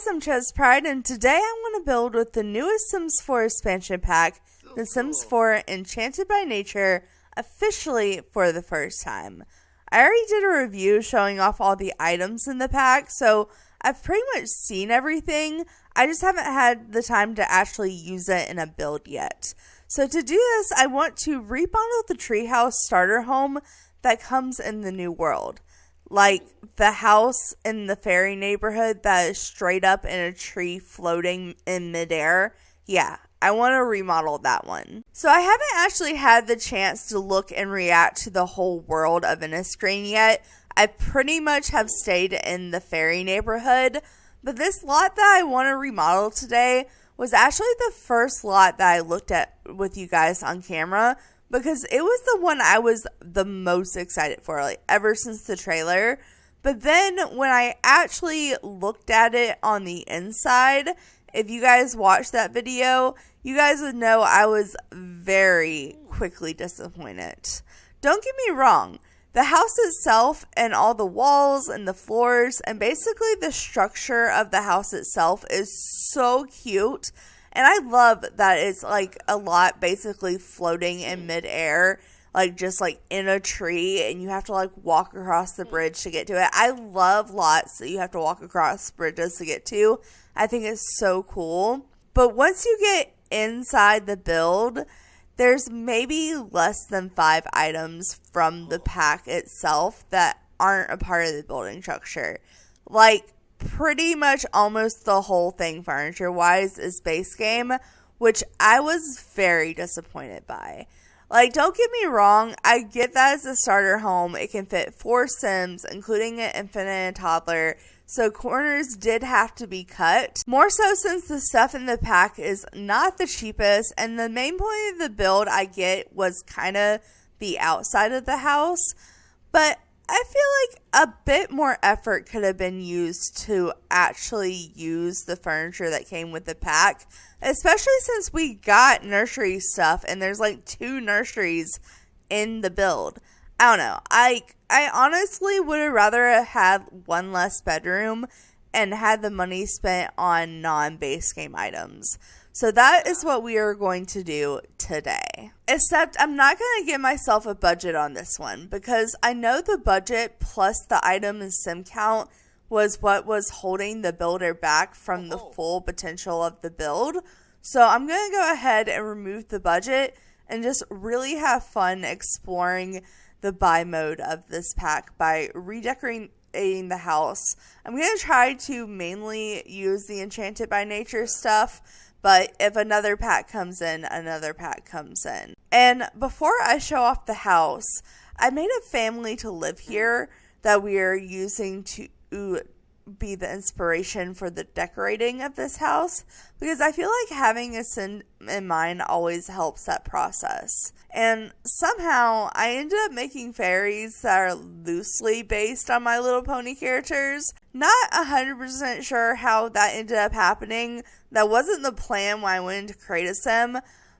guys, I'm ChezPride, and today I want to build with the newest Sims 4 expansion pack, the Sims 4 Enchanted by Nature, officially for the first time. I already did a review showing off all the items in the pack, so I've pretty much seen everything. I just haven't had the time to actually use it in a build yet. So to do this, I want to remodel the treehouse starter home that comes in the new world. Like the house in the fairy neighborhood that is straight up in a tree floating in midair. Yeah, I want to remodel that one. So I haven't actually had the chance to look and react to the whole world of Inniscreen yet. I pretty much have stayed in the fairy neighborhood. But this lot that I want to remodel today was actually the first lot that I looked at with you guys on camera, because it was the one I was the most excited for, like, ever since the trailer. But then when I actually looked at it on the inside, if you guys watched that video, you guys would know I was very quickly disappointed. Don't get me wrong. The house itself and all the walls and the floors and basically the structure of the house itself is so cute. And I love that it's like a lot basically floating in midair, like just like in a tree, and you have to like walk across the bridge to get to it. I love lots that you have to walk across bridges to get to. I think it's so cool. But once you get inside the build, there's maybe less than 5 items from the pack itself that aren't a part of the building structure. Like, pretty much almost the whole thing furniture-wise is base game, which I was very disappointed by. Like, don't get me wrong, I get that as a starter home, it can fit 4 Sims, including an infant and a toddler, so corners did have to be cut. More so since the stuff in the pack is not the cheapest, and the main point of the build I get was kind of the outside of the house, but I feel like a bit more effort could have been used to actually use the furniture that came with the pack, especially since we got nursery stuff and there's like 2 nurseries in the build. I don't know. I honestly would have rather had one less bedroom and had the money spent on non-base game items. So that is what we are going to do today. Except I'm not going to give myself a budget on this one, because I know the budget plus the item and sim count was what was holding the builder back from the full potential of the build. So I'm going to go ahead and remove the budget and just really have fun exploring the buy mode of this pack by redecorating the house. I'm going to try to mainly use the Enchanted by Nature stuff, but if another pack comes in, another pack comes in. And before I show off the house, I made a family to live here that we are using to be the inspiration for the decorating of this house, because I feel like having a sim in mind always helps that process. And somehow I ended up making fairies that are loosely based on My Little Pony characters. Not 100% sure how that ended up happening. That wasn't the plan when I went into create a sim,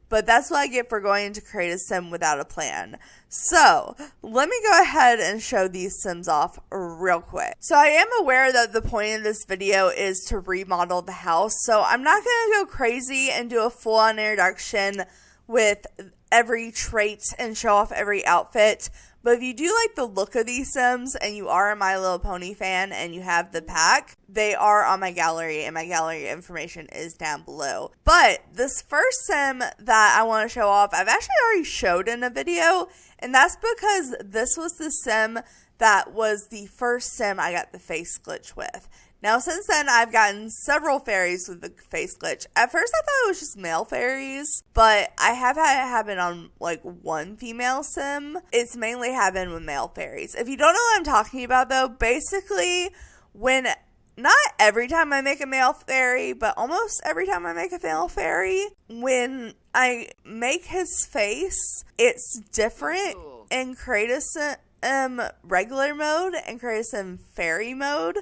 but that's what I get for going into create a sim without a plan. So, let me go ahead and show these sims off real quick. So, I am aware that the point of this video is to remodel the house, so I'm not going to go crazy and do a full-on introduction with every trait and show off every outfit. But if you do like the look of these sims and you are a My Little Pony fan and you have the pack, they are on my gallery, and my gallery information is down below. But this first sim that I want to show off, I've actually already showed in a video, and that's because this was the sim that was the first sim I got the face glitch with. Now, since then, I've gotten several fairies with the face glitch. At first, I thought it was just male fairies, but I have had it happen on, like, one female sim. It's mainly happened with male fairies. If you don't know what I'm talking about, though, basically, not every time I make a male fairy, but almost every time I make a male fairy, when I make his face, it's different in Create a Sim regular mode and Create a Sim fairy mode.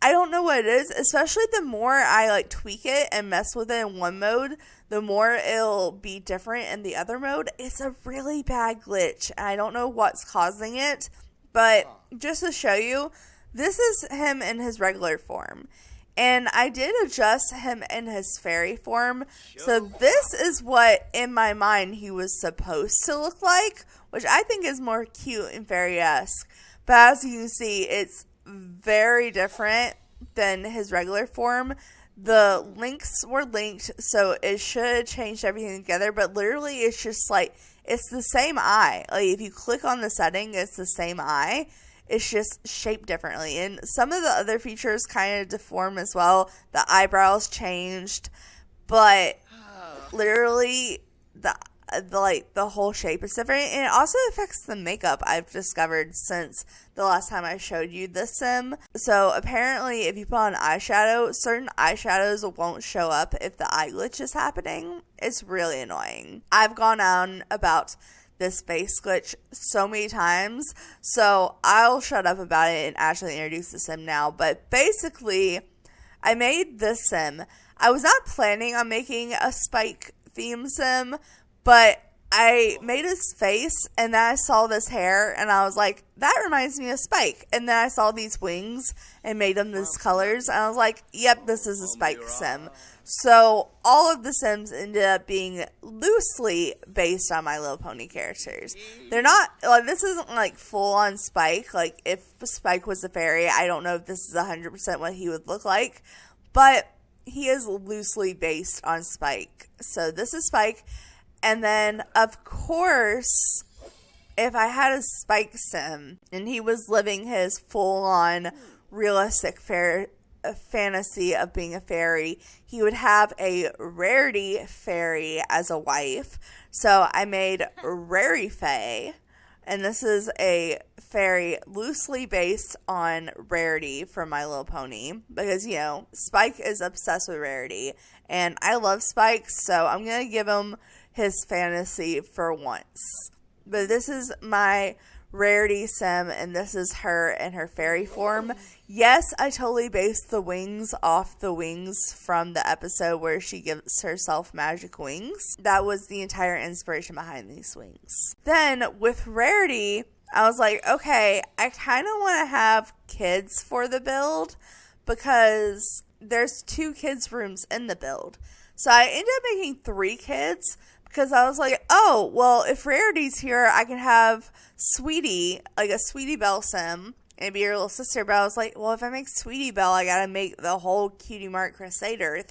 I don't know what it is, especially the more I like tweak it and mess with it in one mode, the more it'll be different in the other mode. It's a really bad glitch, and I don't know what's causing it, but just to show you, this is him in his regular form. And I did adjust him in his fairy form. So this is what, in my mind, he was supposed to look like, which I think is more cute and fairy-esque. But as you can see, it's very different than his regular form. The links were linked, so it should change everything together. But literally, it's just like, it's the same eye. Like, if you click on the setting, it's the same eye. It's just shaped differently. And some of the other features kind of deform as well. The eyebrows changed. But literally, the whole shape is different. And it also affects the makeup, I've discovered since the last time I showed you this sim. So apparently, if you put on eyeshadow, certain eyeshadows won't show up if the eye glitch is happening. It's really annoying. I've gone on about this face glitch so many times, so I'll shut up about it and actually introduce the sim now. But basically, I made this sim. I was not planning on making a Spike theme sim, but I made his face, and then I saw this hair, and I was like, that reminds me of Spike. And then I saw these wings and made them these colors, and I was like, yep, this is a Spike sim. So all of the sims ended up being loosely based on My Little Pony characters. They're not, like, this isn't like full on Spike. Like, if Spike was a fairy, I don't know if this is 100% what he would look like, but he is loosely based on Spike. So this is Spike. And then, of course, if I had a Spike sim and he was living his full-on realistic fantasy of being a fairy, he would have a Rarity fairy as a wife. So I made Rarity Fae, and this is a fairy loosely based on Rarity from My Little Pony, because, you know, Spike is obsessed with Rarity, and I love Spike, so I'm going to give him his fantasy for once. But this is my Rarity sim, and this is her in her fairy form. Yes, I totally based the wings off the wings from the episode where she gives herself magic wings. That was the entire inspiration behind these wings. Then with Rarity, I was like, okay, I kind of want to have kids for the build because there's 2 kids' rooms in the build. So I ended up making 3 kids because I was like, oh, well, if Rarity's here, I can have Sweetie, like a Sweetie Belle sim, and be your little sister. But I was like, well, if I make Sweetie Belle, I gotta make the whole Cutie Mark Crusader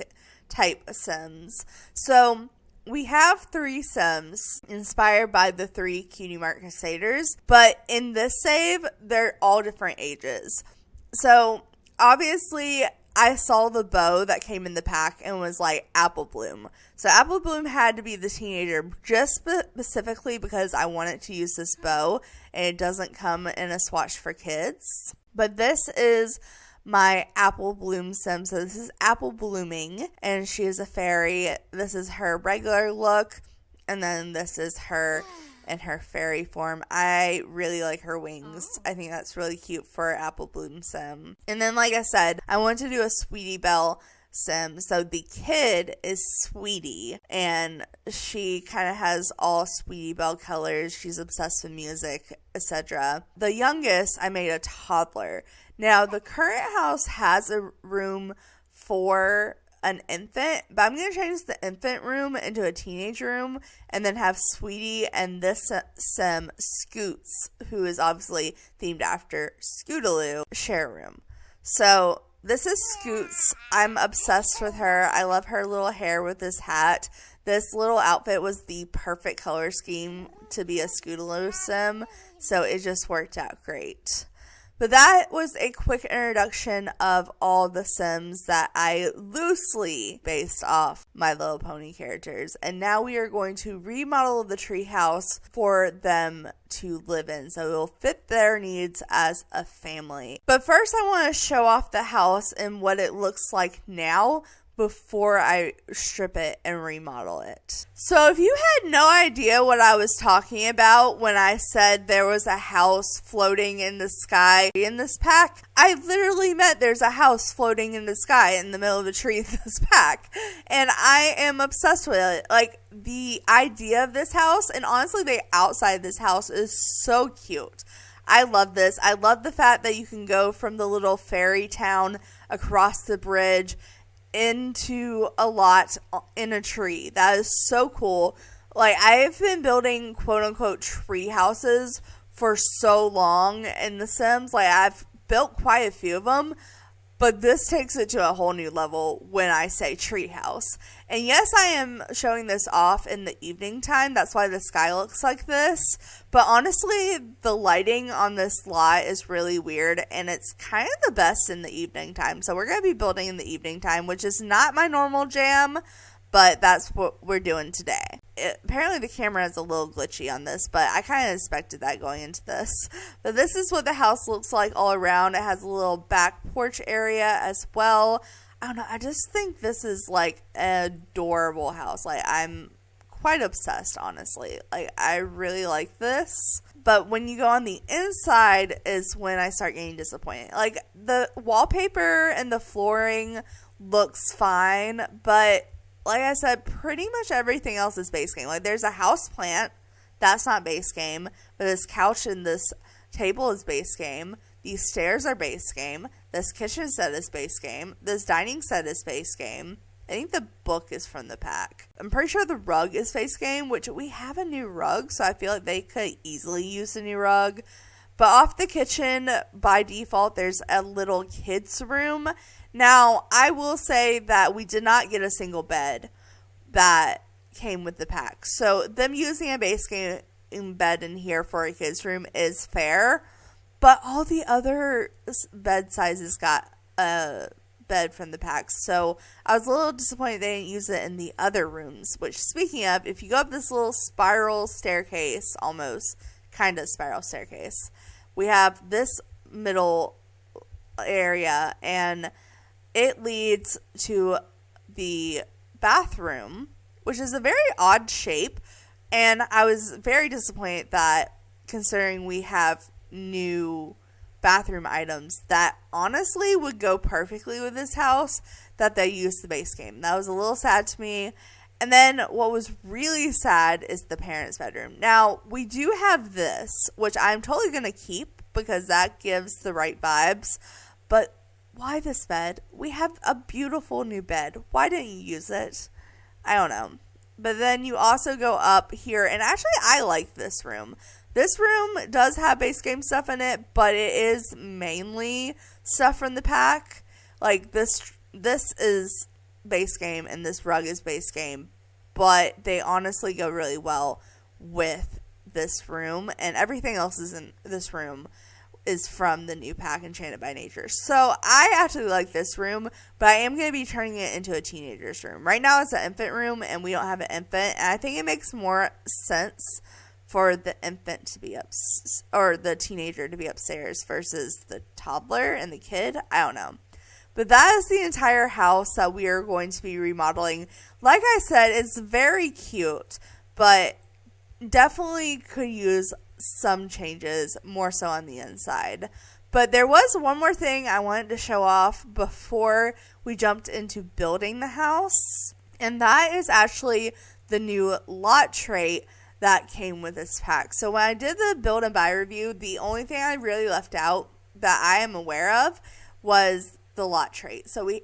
type sims. So we have 3 sims inspired by the 3 Cutie Mark Crusaders, but in this save, they're all different ages. So obviously, I saw the bow that came in the pack and was like Apple Bloom. So Apple Bloom had to be the teenager just specifically because I wanted to use this bow and it doesn't come in a swatch for kids. But this is my Apple Bloom sim. So this is Apple Blooming, and she is a fairy. This is her regular look, and then this is her in her fairy form. I really like her wings. I think that's really cute for Apple Bloom sim. And then, like I said, I want to do a Sweetie Belle sim. So the kid is Sweetie, and she kind of has all Sweetie Belle colors. She's obsessed with music, etc. The youngest, I made a toddler. Now, the current house has a room for an infant, but I'm going to change the infant room into a teenage room and then have Sweetie and this sim Scoots, who is obviously themed after Scootaloo, share a room. So this is Scoots. I'm obsessed with her. I love her little hair with this hat. This little outfit was the perfect color scheme to be a Scootaloo sim, so it just worked out great. But that was a quick introduction of all the sims that I loosely based off My Little Pony characters. And now we are going to remodel the treehouse for them to live in, so it will fit their needs as a family. But first I want to show off the house and what it looks like now before I strip it and remodel it. So if you had no idea what I was talking about when I said there was a house floating in the sky in this pack, I literally meant there's a house floating in the sky in the middle of the tree in this pack. And I am obsessed with it. Like, the idea of this house, and honestly the outside of this house is so cute. I love this. I love the fact that you can go from the little fairy town across the bridge into a lot in a tree. That is so cool. Like, I've been building quote-unquote tree houses for so long in The Sims. Like, I've built quite a few of them, but this takes it to a whole new level when I say treehouse. And yes, I am showing this off in the evening time. That's why the sky looks like this. But honestly, the lighting on this lot is really weird. And it's kind of the best in the evening time. So we're going to be building in the evening time, which is not my normal jam. But that's what we're doing today. Apparently the camera is a little glitchy on this, but I kind of expected that going into this. But this is what the house looks like all around. It has a little back porch area as well. I don't know. I just think this is like an adorable house. Like, I'm quite obsessed, honestly. Like, I really like this. But when you go on the inside is when I start getting disappointed. Like, the wallpaper and the flooring looks fine, but like I said, pretty much everything else is base game. Like, there's a house plant. That's not base game. But this couch and this table is base game. These stairs are base game. This kitchen set is base game. This dining set is base game. I think the book is from the pack. I'm pretty sure the rug is base game, which we have a new rug, so I feel like they could easily use a new rug. But off the kitchen, by default, there's a little kids' room. Now, I will say that we did not get a single bed that came with the pack. So, them using a base game bed in here for a kid's room is fair. But all the other bed sizes got a bed from the pack. So, I was a little disappointed they didn't use it in the other rooms. Which, speaking of, if you go up this little spiral staircase, almost kind of spiral staircase, we have this middle area, and it leads to the bathroom, which is a very odd shape. And I was very disappointed that, considering we have new bathroom items that honestly would go perfectly with this house, that they used the base game. That was a little sad to me. And then what was really sad is the parents' bedroom. Now, we do have this, which I'm totally going to keep because that gives the right vibes. But why this bed? We have a beautiful new bed. Why didn't you use it? I don't know. But then you also go up here, and actually I like this room. This room does have base game stuff in it, but it is mainly stuff from the pack. Like, this is base game and this rug is base game, but they honestly go really well with this room, and everything else is in this room is from the new pack, Enchanted by Nature. So I actually like this room, but I am going to be turning it into a teenager's room. Right now it's an infant room, and we don't have an infant, and I think it makes more sense for the infant to be or the teenager to be upstairs versus the toddler and the kid. I don't know. But that is the entire house that we are going to be remodeling. Like I said, it's very cute, but definitely could use some changes, more so on the inside. But there was one more thing I wanted to show off before we jumped into building the house, and that is actually the new lot trait that came with this pack. So when I did the build and buy review, the only thing I really left out that I am aware of was the lot trait. So we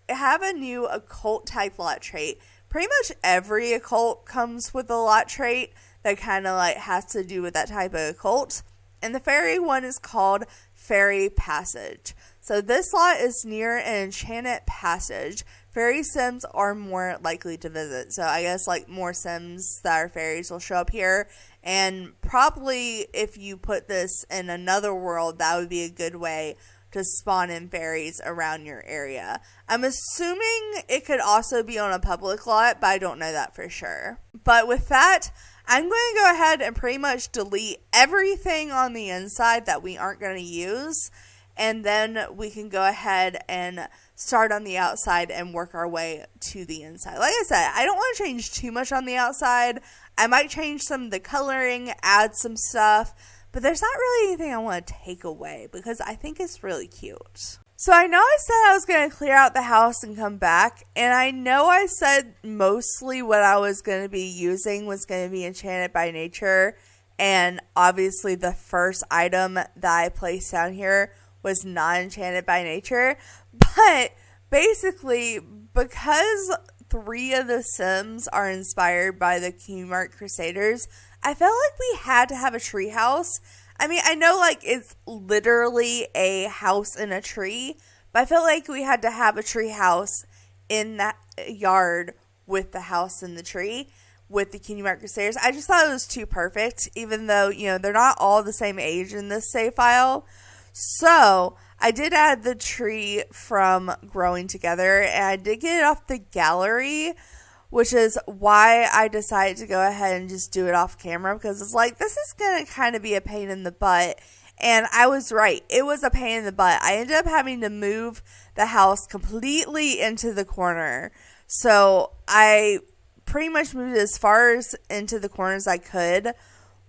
have a new occult type lot trait. Pretty much every occult comes with a lot trait that kind of like has to do with that type of occult. And the fairy one is called Fairy Passage. So this lot is near an enchanted passage. Fairy sims are more likely to visit. So I guess like more sims that are fairies will show up here. And probably if you put this in another world, that would be a good way to spawn in fairies around your area. I'm assuming it could also be on a public lot, but I don't know that for sure. But with that, I'm going to go ahead and pretty much delete everything on the inside that we aren't going to use. And then we can go ahead and start on the outside and work our way to the inside. Like I said, I don't want to change too much on the outside. I might change some of the coloring, add some stuff. But there's not really anything I want to take away because I think it's really cute. So I know I said I was going to clear out the house and come back. And I know I said mostly what I was going to be using was going to be Enchanted by Nature And obviously the first item that I placed down here was not Enchanted by Nature. But basically, because 3 of the Sims are inspired by the Kmart Crusaders, I felt like we had to have a tree house. I mean, I know like it's literally a house in a tree, but I felt like we had to have a tree house in that yard with the house in the tree with the Kmart Crusaders. I just thought it was too perfect, even though, you know, they're not all the same age in this save file. So I did add the tree from Growing Together, and I did get it off the gallery, which is why I decided to go ahead and just do it off camera, because it's like, this is going to kind of be a pain in the butt. And I was right. It was a pain in the butt. I ended up having to move the house completely into the corner. So I pretty much moved as far as into the corner as I could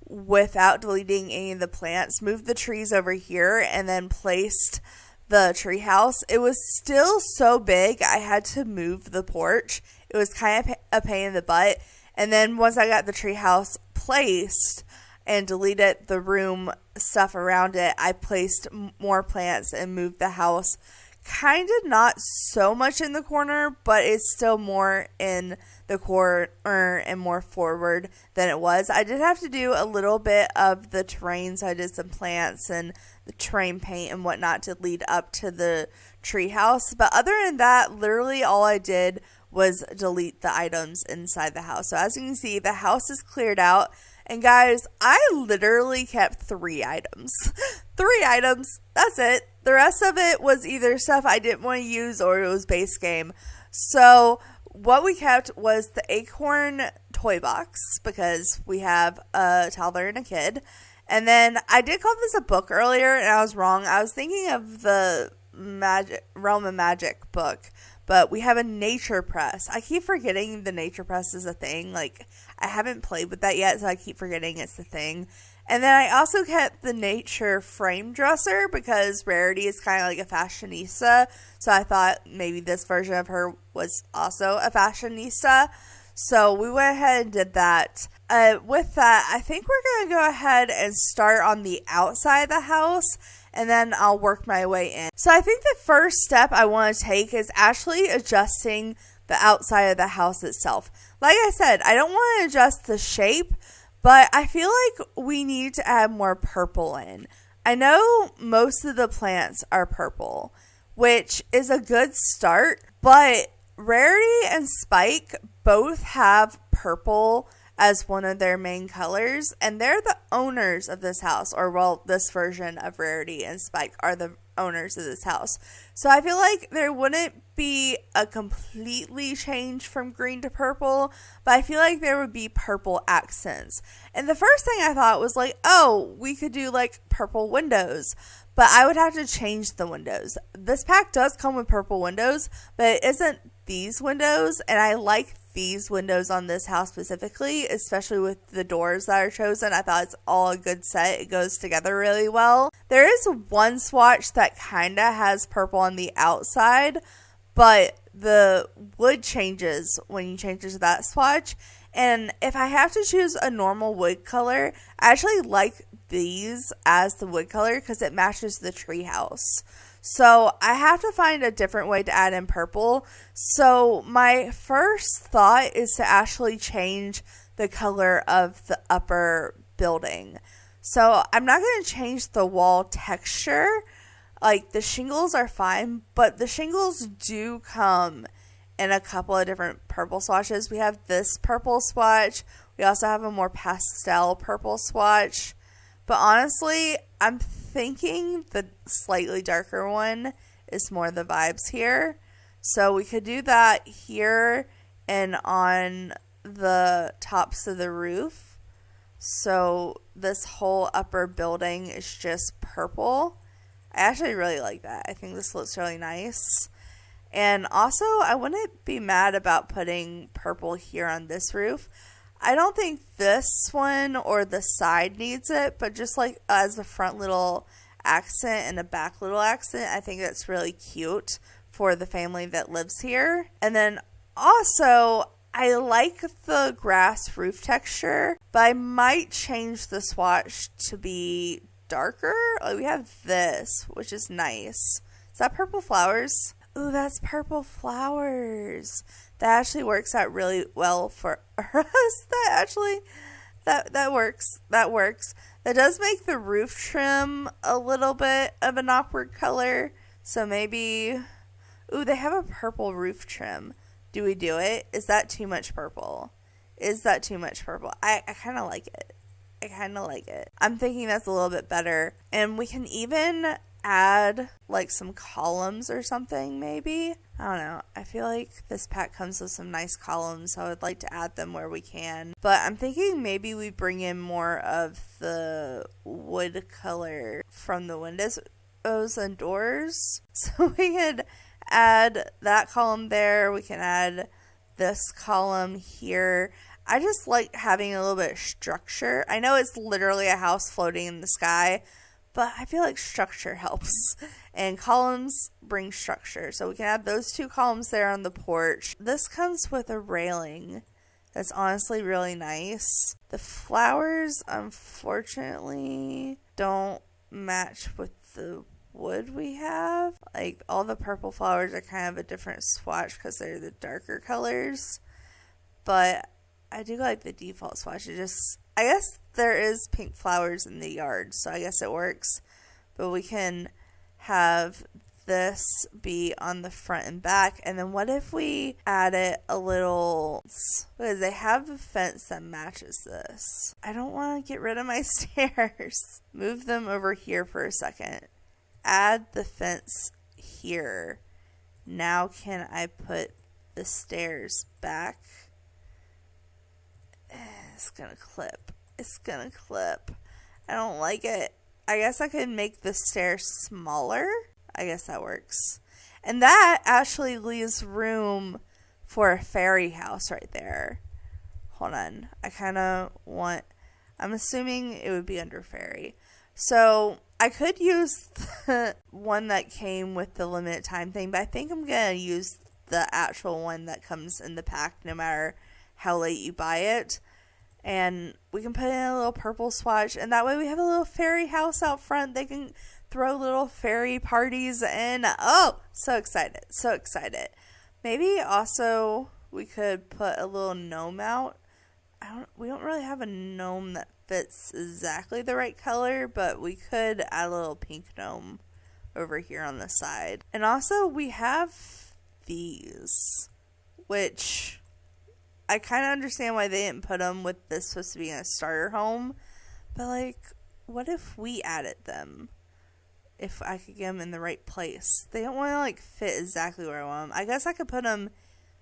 without deleting any of the plants. Moved the trees over here and then placed the tree house. It was still so big, I had to move the porch. It was kind of a pain in the butt. And then once I got the tree house placed and deleted the room stuff around it, I placed more plants and moved the house kind of not so much in the corner, but it's still more in the corner and more forward than it was. I did have to do a little bit of the terrain, so I did some plants and the terrain paint and whatnot to lead up to the tree house. But other than that, literally all I did was delete the items inside the house. So as you can see, the house is cleared out. And guys, I literally kept 3 items. 3 items. That's it. The rest of it was either stuff I didn't want to use or it was base game. So what we kept was the acorn toy box, because we have a toddler and a kid. And then I did call this a book earlier, and I was wrong. I was thinking of the Realm of Magic book. But we have a nature press. I keep forgetting the nature press is a thing. Like, I haven't played with that yet, so I keep forgetting it's the thing. And then I also kept the nature frame dresser, because Rarity is kind of like a fashionista. So I thought maybe this version of her was also a fashionista. So we went ahead and did that. With that, I think we're going to go ahead and start on the outside of the house, and then I'll work my way in. So I think the first step I want to take is actually adjusting the outside of the house itself. Like I said, I don't want to adjust the shape, but I feel like we need to add more purple in. I know most of the plants are purple, which is a good start, but Rarity and Spike both have purple as one of their main colors, and they're the owners of this house, or well, this version of Rarity and Spike are the owners of this house. So I feel like there wouldn't be a completely change from green to purple, but I feel like there would be purple accents. And the first thing I thought was like, oh, we could do like purple windows, but I would have to change the windows. This pack does come with purple windows, but it isn't these windows, and I like these windows on this house specifically, especially with the doors that are chosen. I thought it's all a good set. It goes together really well. There is one swatch that kind of has purple on the outside, but the wood changes when you change it to that swatch. And if I have to choose a normal wood color, I actually like these as the wood color because it matches the treehouse. So I have to find a different way to add in purple. So my first thought is to actually change the color of the upper building. So I'm not going to change the wall texture. Like, the shingles are fine, but the shingles do come in a couple of different purple swatches. We have this purple swatch. We also have a more pastel purple swatch. But honestly, I'm thinking the slightly darker one is more the vibes here. So we could do that here and on the tops of the roof. So this whole upper building is just purple. I actually really like that. I think this looks really nice. And also, I wouldn't be mad about putting purple here on this roof. I don't think this one or the side needs it, but just like as a front little accent and a back little accent, I think that's really cute for the family that lives here. And then also, I like the grass roof texture, but I might change the swatch to be darker. Like we have this, which is nice. Is that purple flowers? Ooh, that's purple flowers. That actually works out really well for us. That works. That works. That does make the roof trim a little bit of an awkward color. So maybe, ooh, they have a purple roof trim. Do we do it? Is that too much purple? I kind of like it. I'm thinking that's a little bit better. And we can even add like some columns or something maybe. I don't know. I feel like this pack comes with some nice columns, so I would like to add them where we can. But I'm thinking maybe we bring in more of the wood color from the windows and doors. So we could add that column there. We can add this column here. I just like having a little bit of structure. I know it's literally a house floating in the sky, but I feel like structure helps. And columns bring structure. So we can add those two columns there on the porch. This comes with a railing that's honestly really nice. The flowers, unfortunately, don't match with the wood we have. Like all the purple flowers are kind of a different swatch because they're the darker colors. But I do like the default swatch. I guess there is pink flowers in the yard, so I guess it works. But we can have this be on the front and back. And then what if we added a little, because they have a fence that matches this. I don't want to get rid of my stairs. Move them over here for a second. Add the fence here. Now can I put the stairs back? It's gonna clip. I don't like it. I guess I could make the stairs smaller. I guess that works. And that actually leaves room for a fairy house right there. Hold on. I'm assuming it would be under fairy. So I could use the one that came with the limited time thing, but I think I'm going to use the actual one that comes in the pack no matter how late you buy it. And we can put in a little purple swatch, and that way we have a little fairy house out front. They can throw little fairy parties in. Oh, so excited. Maybe also we could put a little gnome out. We don't really have a gnome that fits exactly the right color, but we could add a little pink gnome over here on the side. And also we have these, which I kind of understand why they didn't put them with this supposed to be in a starter home. But like, what if we added them? If I could get them in the right place. They don't want to like fit exactly where I want them. I guess I could put them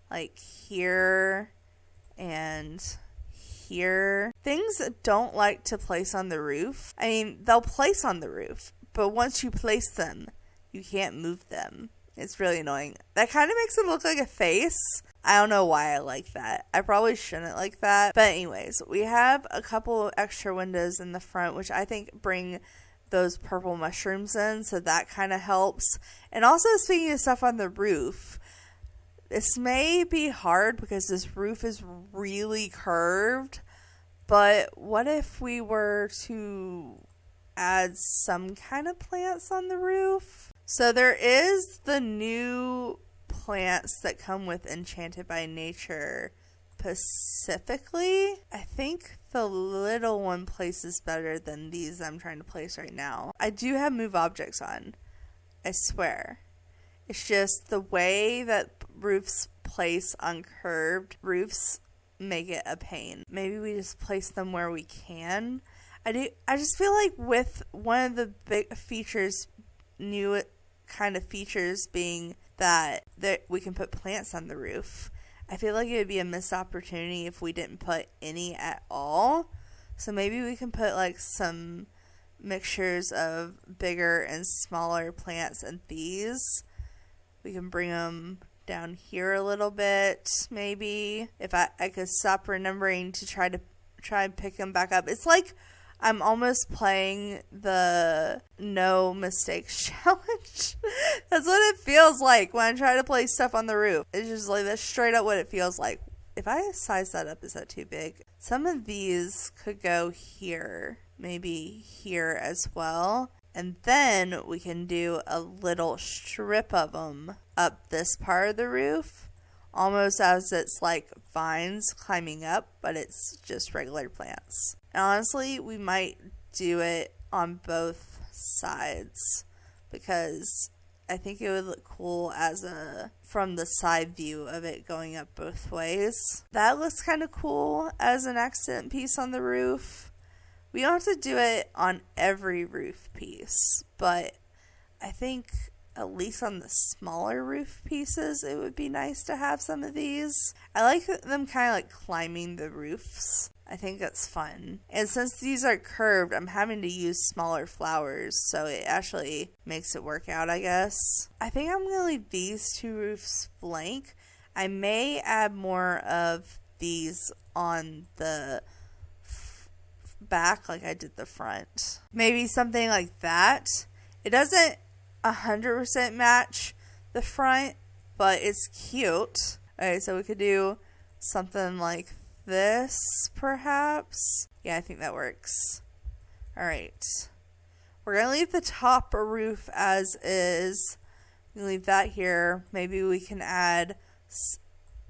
like here and here. Things don't like to place on the roof. I mean, they'll place on the roof, but once you place them, you can't move them. It's really annoying. That kind of makes it look like a face. I don't know why I like that. I probably shouldn't like that. But anyways, we have a couple of extra windows in the front, which I think bring those purple mushrooms in. So that kind of helps. And also, speaking of stuff on the roof, this may be hard because this roof is really curved. But what if we were to add some kind of plants on the roof? So there is the new plants that come with Enchanted by Nature specifically. I think the little one places better than these I'm trying to place right now. I do have move objects on. I swear. It's just the way that roofs place on curved roofs make it a pain. Maybe we just place them where we can. I just feel like with one of the big features, new kind of features being that we can put plants on the roof. I feel like it would be a missed opportunity if we didn't put any at all. So maybe we can put like some mixtures of bigger and smaller plants and these. We can bring them down here a little bit, maybe. If I could stop remembering to try and pick them back up. It's like I'm almost playing the no mistakes challenge. That's what it feels like when I try to place stuff on the roof. It's just like, that's straight up what it feels like. if I size that up, is that too big? Some of these could go here, maybe here as well. And then we can do a little strip of them up this part of the roof, almost as it's like vines climbing up, but it's just regular plants. And honestly, we might do it on both sides because I think it would look cool from the side view of it going up both ways. That looks kind of cool as an accent piece on the roof. We don't have to do it on every roof piece, but I think at least on the smaller roof pieces, it would be nice to have some of these. I like them kind of like climbing the roofs. I think that's fun. And since these are curved, I'm having to use smaller flowers, so it actually makes it work out, I guess. I think I'm going to leave these two roofs blank. I may add more of these on the back like I did the front. Maybe something like that. It doesn't 100% match the front, but it's cute. Okay, so we could do something like this, perhaps. Yeah, I think that works. Alright. We're going to leave the top roof as is. We leave that here. Maybe we can add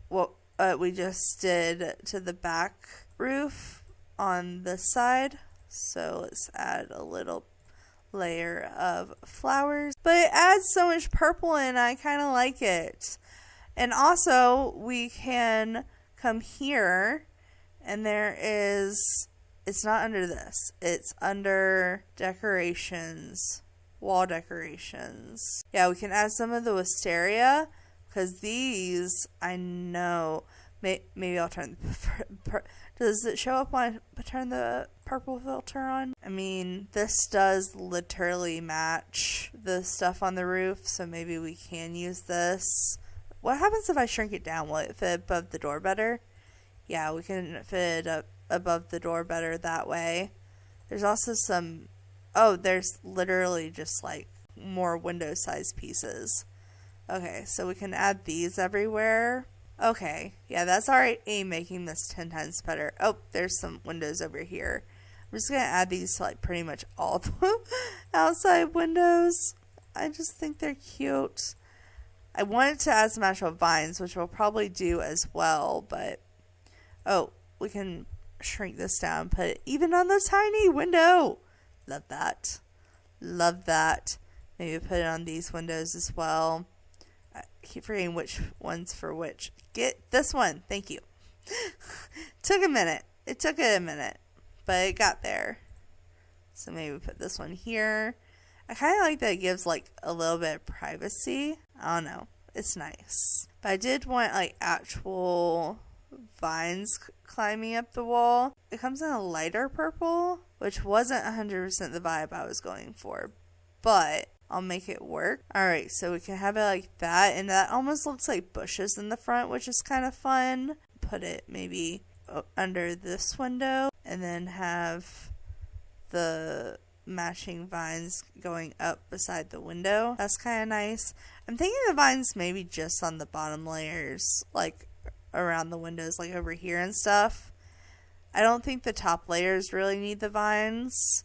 what we just did to the back roof on this side. So let's add a little layer of flowers. But it adds so much purple and I kind of like it. And also we can come here and it's not under this. It's under decorations, wall decorations. Yeah, we can add some of the wisteria because these, I know, maybe I'll turn does it show up when I turn the purple filter on? I mean, this does literally match the stuff on the roof, so maybe we can use this. What happens if I shrink it down? Will it fit above the door better? Yeah, we can fit it up above the door better that way. There's also there's literally just like more window size pieces. Okay, so we can add these everywhere. Okay, yeah, that's already making this 10 times better. Oh, there's some windows over here. I'm just going to add these to like pretty much all the outside windows. I just think they're cute. I wanted to add some actual vines, which we'll probably do as well, but we can shrink this down, put it even on the tiny window. Love that. Love that. Maybe put it on these windows as well. I keep forgetting which one's for which. Get this one. Thank you. Took a minute. It took it a minute, but it got there. So maybe we put this one here. I kind of like that it gives like a little bit of privacy. I don't know. It's nice. But I did want like actual vines climbing up the wall. It comes in a lighter purple, which wasn't 100% the vibe I was going for, but I'll make it work. Alright, so we can have it like that, and that almost looks like bushes in the front, which is kind of fun. Put it maybe under this window, and then have the matching vines going up beside the window. That's kind of nice. I'm thinking the vines maybe just on the bottom layers, like around the windows, like over here and stuff. I don't think the top layers really need the vines.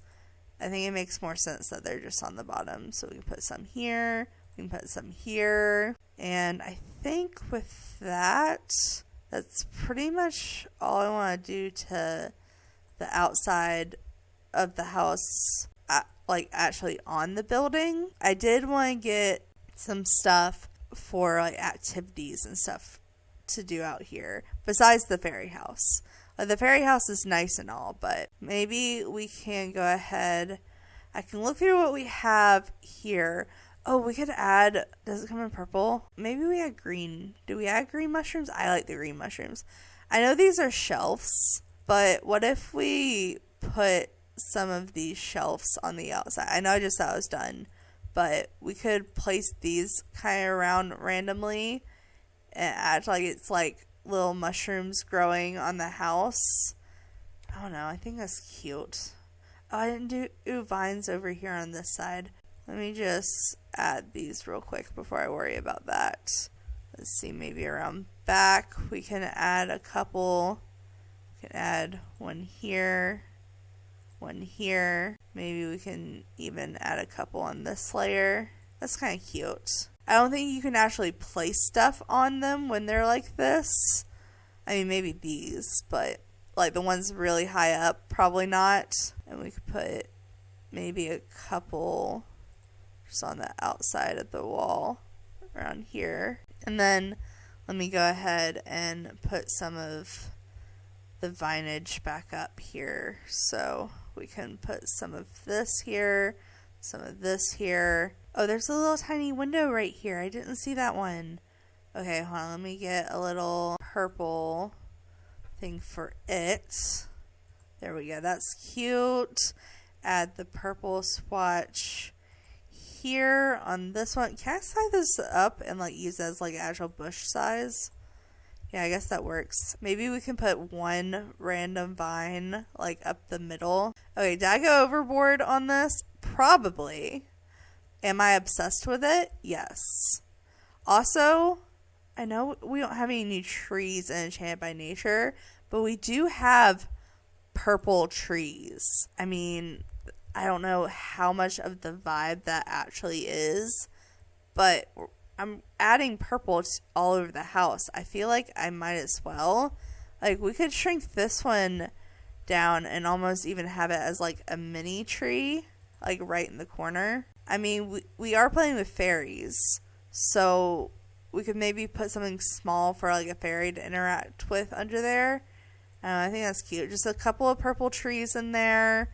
I think it makes more sense that they're just on the bottom. So we can put some here, we can put some here, and I think with that, that's pretty much all I want to do to the outside of the house, like actually on the building. I did want to get some stuff for like activities and stuff to do out here besides the fairy house. The fairy house is nice and all, but maybe we can go ahead. I can look through what we have here. Oh, we could add, does it come in purple? Maybe we add green. Do we add green mushrooms? I like the green mushrooms. I know these are shelves, but what if we put some of these shelves on the outside? I know I just thought it was done, but we could place these kind of around randomly and act like it's like little mushrooms growing on the house. I don't know. I think that's cute. Oh, I didn't do vines over here on this side. Let me just add these real quick before I worry about that. Let's see, maybe around back, we can add a couple. We can add one here, one here. Maybe we can even add a couple on this layer. That's kind of cute. I don't think you can actually place stuff on them when they're like this. I mean, maybe these, but like the ones really high up, probably not. And we could put maybe a couple just on the outside of the wall around here. And then let me go ahead and put some of the vinage back up here. So we can put some of this here, some of this here. Oh, there's a little tiny window right here. I didn't see that one. Okay, hold on. Let me get a little purple thing for it. There we go. That's cute. Add the purple swatch here on this one. Can I size this up and like use it as like actual bush size? Yeah, I guess that works. Maybe we can put one random vine like up the middle. Okay, did I go overboard on this? Probably. Am I obsessed with it? Yes. Also, I know we don't have any new trees in Enchanted by Nature, but we do have purple trees. I mean, I don't know how much of the vibe that actually is, but I'm adding purple all over the house. I feel like I might as well. Like, we could shrink this one down and almost even have it as like a mini tree, like right in the corner. I mean, we are playing with fairies, so we could maybe put something small for like a fairy to interact with under there. I think that's cute. Just a couple of purple trees in there.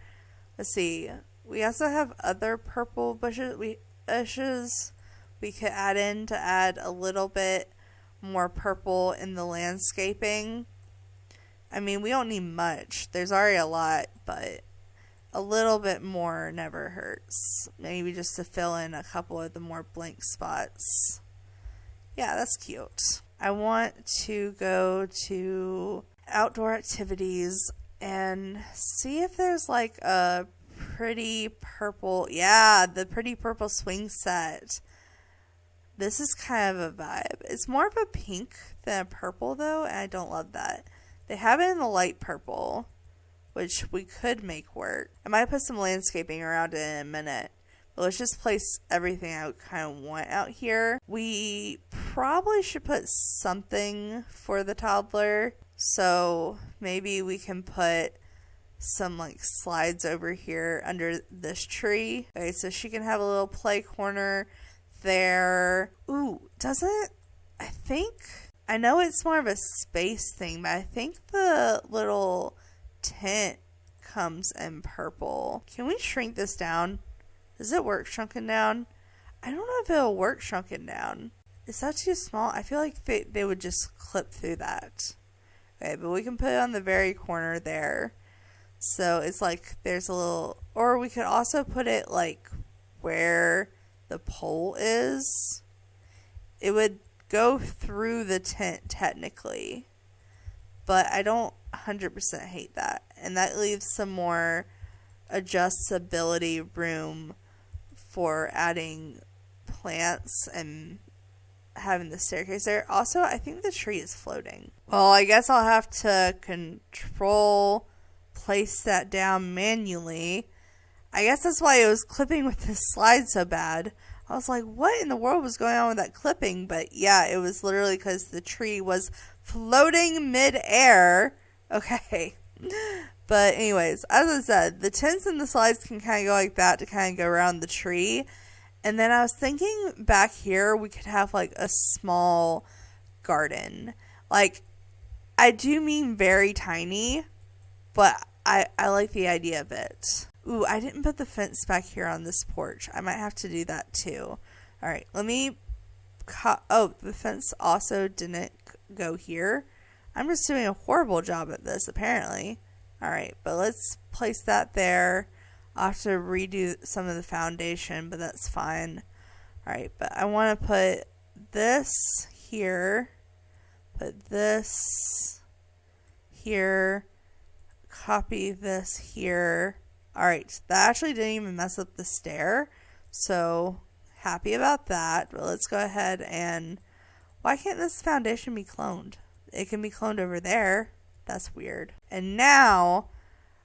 Let's see. We also have other purple bushes we could add in to add a little bit more purple in the landscaping. I mean, we don't need much. There's already a lot, but a little bit more never hurts. Maybe just to fill in a couple of the more blank spots. Yeah, that's cute. I want to go to outdoor activities and see if there's like a pretty purple, yeah, the pretty purple swing set. This is kind of a vibe. It's more of a pink than a purple though, and I don't love that. They have it in the light purple, which we could make work. I might put some landscaping around it in a minute. But let's just place everything I kind of want out here. We probably should put something for the toddler. So maybe we can put some like slides over here under this tree. Okay, so she can have a little play corner there. Ooh, doesn't, I know it's more of a space thing, but I think the little tent comes in purple. Can we shrink this down? Does it work shrunken down? I don't know if it'll work shrunken down. Is that too small? I feel like they would just clip through that. Okay, but we can put it on the very corner there. So it's like there's a little, or we could also put it like where the pole is. It would go through the tent technically, but I don't 100% hate that. And that leaves some more adjustability room for adding plants and having the staircase there. Also, I think the tree is floating. Well, I guess I'll have to place that down manually. I guess that's why it was clipping with this slide so bad. I was like, what in the world was going on with that clipping? But yeah, it was literally because the tree was floating mid-air. Okay. But anyways, as I said, the tents and the slides can kind of go like that to kind of go around the tree. And then I was thinking back here, we could have like a small garden. Like, I do mean very tiny, but I like the idea of it. Ooh, I didn't put the fence back here on this porch. I might have to do that too. All right, let me... Oh, the fence also didn't go here. I'm just doing a horrible job at this, apparently. All right, but let's place that there. I'll have to redo some of the foundation, but that's fine. All right, but I want to put this here. Put this here. Copy this here. All right, that actually didn't even mess up the stair, so happy about that. But let's go ahead and Why can't this foundation be cloned? It can be cloned over there. That's weird. And now,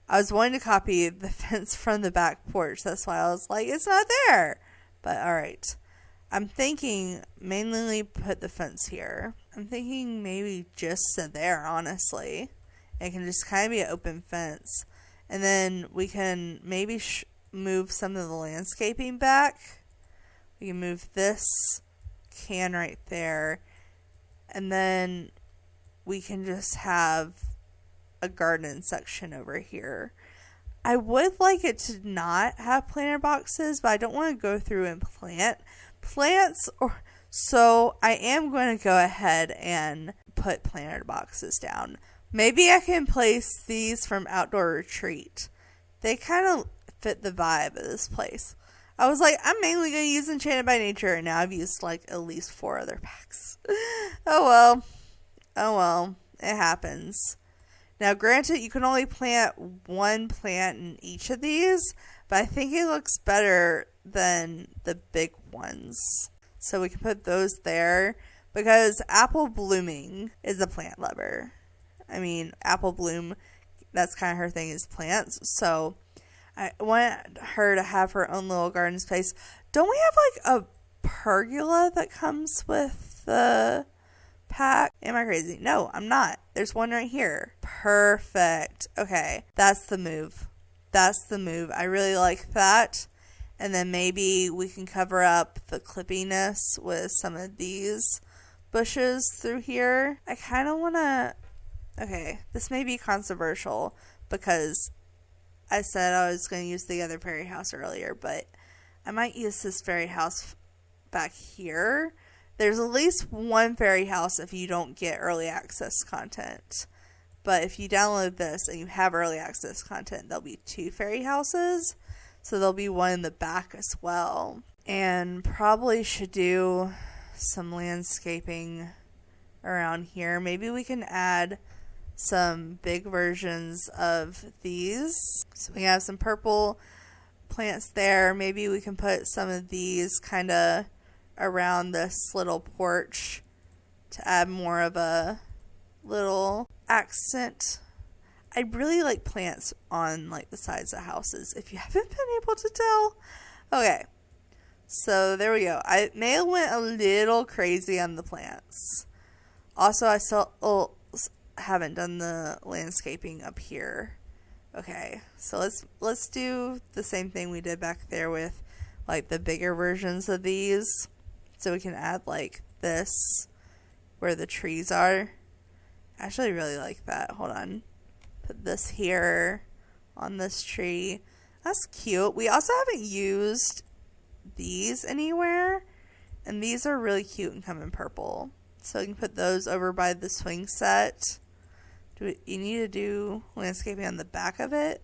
I was wanting to copy the fence from the back porch. That's why I was like, it's not there. But alright. I'm thinking mainly put the fence here. I'm thinking maybe just there, honestly. It can just kind of be an open fence. And then we can maybe move some of the landscaping back. We can move this can right there. And then we can just have a garden section over here. I would like it to not have planter boxes, but I don't want to go through and plant plants, so I am going to go ahead and put planter boxes down. Maybe I can place these from Outdoor Retreat. They kind of fit the vibe of this place. I was like, I'm mainly going to use Enchanted by Nature, and now I've used like at least 4 other packs. Oh well, it happens. Now granted, you can only plant 1 plant in each of these, but I think it looks better than the big ones. So we can put those there, because Apple Blooming is a plant lover. I mean, Apple Bloom, that's kind of her thing, is plants. So I want her to have her own little garden space. Don't we have like a pergola that comes with the pack? Am I crazy? No, I'm not. There's one right here. Perfect. Okay, that's the move. That's the move. I really like that. And then maybe we can cover up the clippiness with some of these bushes through here. I kind of want to... Okay, this may be controversial because I said I was going to use the other fairy house earlier, but I might use this fairy house back here. There's at least 1 fairy house if you don't get early access content. But if you download this and you have early access content, there'll be 2 fairy houses. So there'll be 1 in the back as well. And probably should do some landscaping around here. Maybe we can add some big versions of these. So we have some purple plants there. Maybe we can put some of these kind of around this little porch to add more of a little accent. I really like plants on like the sides of houses, if you haven't been able to tell. Okay, so there we go. I may have went a little crazy on the plants. Also, I still haven't done the landscaping up here. Okay, so let's do the same thing we did back there with like the bigger versions of these. So we can add like this where the trees are. I actually really like that. Hold on. Put this here on this tree. That's cute. We also haven't used these anywhere. And these are really cute and come in purple. So you can put those over by the swing set. You need to do landscaping on the back of it?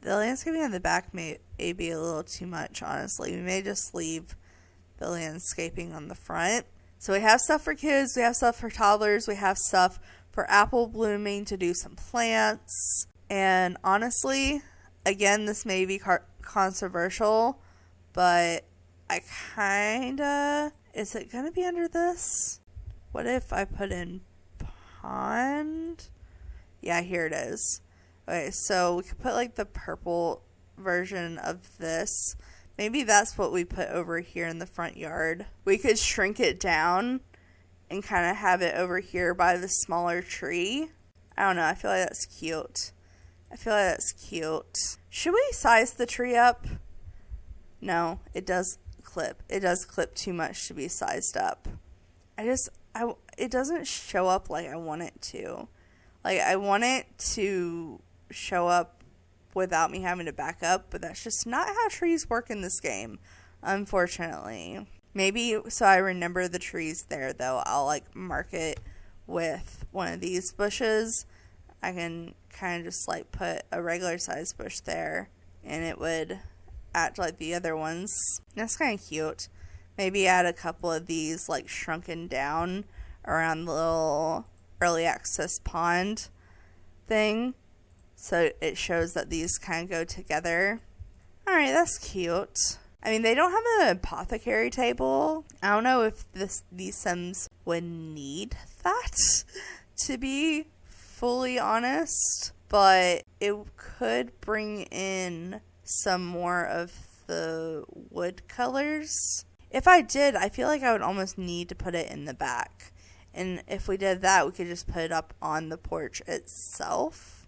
The landscaping on the back may be a little too much, honestly. We may just leave the landscaping on the front. So we have stuff for kids, we have stuff for toddlers, we have stuff for Apple Blooming to do some plants. And honestly, again, this may be controversial, but I kinda... Is it gonna be under this? What if I put in pond? Yeah, here it is. Okay, so we could put like the purple version of this. Maybe that's what we put over here in the front yard. We could shrink it down and kind of have it over here by the smaller tree. I don't know. I feel like that's cute. Should we size the tree up? No, it does clip. It does clip too much to be sized up. It doesn't show up like I want it to. Like, I want it to show up without me having to back up, but that's just not how trees work in this game, unfortunately. Maybe so I remember the trees there, though, I'll like mark it with one of these bushes. I can kind of just like put a regular size bush there and it would act like the other ones. That's kind of cute. Maybe add a couple of these like shrunken down around the little early access pond thing. So it shows that these kind of go together. Alright, that's cute. I mean, they don't have an apothecary table. I don't know if these Sims would need that, to be fully honest. But it could bring in some more of the wood colors. If I did, I feel like I would almost need to put it in the back. And if we did that, we could just put it up on the porch itself.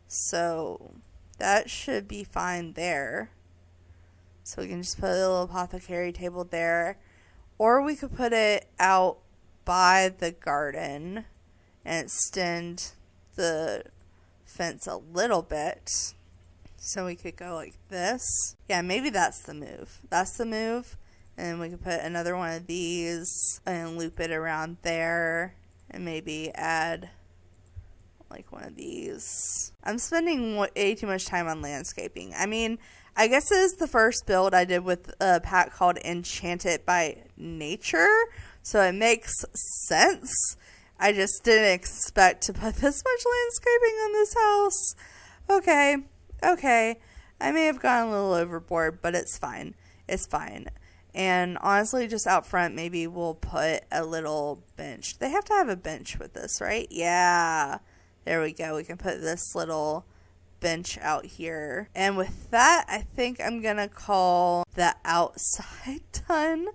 So that should be fine there. So we can just put a little apothecary table there. Or we could put it out by the garden and extend the fence a little bit. So we could go like this. Yeah, maybe that's the move. That's the move. And we could put another one of these and loop it around there. And maybe add like one of these. I'm spending way too much time on landscaping. I mean, I guess this is the first build I did with a pack called Enchanted by Nature. So it makes sense. I just didn't expect to put this much landscaping on this house. Okay. I may have gone a little overboard, but it's fine. It's fine. And honestly, just out front, maybe we'll put a little bench. They have to have a bench with this, right? Yeah. There we go. We can put this little bench out here. And with that, I think I'm going to call the outside done,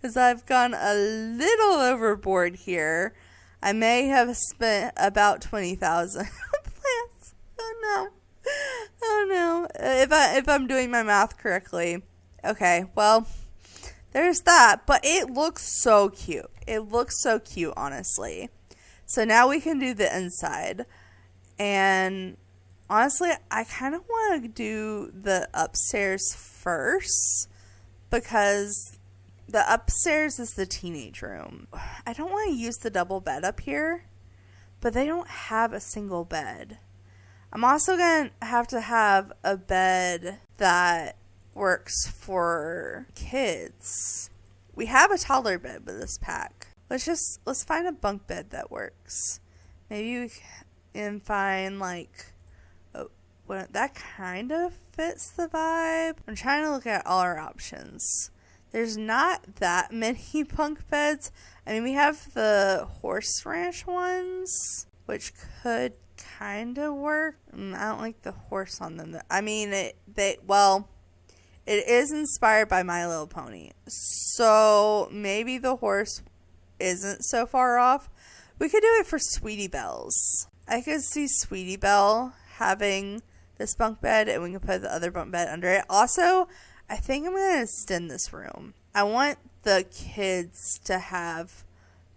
because I've gone a little overboard here. I may have spent about 20,000 on plants. Oh no. If I'm doing my math correctly. Okay, well, there's that. But it looks so cute. It looks so cute, honestly. So now we can do the inside. And honestly, I kind of want to do the upstairs first, because the upstairs is the teenage room. I don't want to use the double bed up here, but they don't have a single bed. I'm also going to have a bed that works for kids. We have a toddler bed with this pack. Let's find a bunk bed that works. Maybe we can find like that kind of fits the vibe. I'm trying to look at all our options. There's not that many bunk beds. I mean, we have the horse ranch ones, which could kind of work. I don't like the horse on them. I mean, it is inspired by My Little Pony, so maybe the horse isn't so far off. We could do it for Sweetie Belle's. I could see Sweetie Belle having this bunk bed, and we can put the other bunk bed under it. Also, I think I'm going to extend this room. I want the kids to have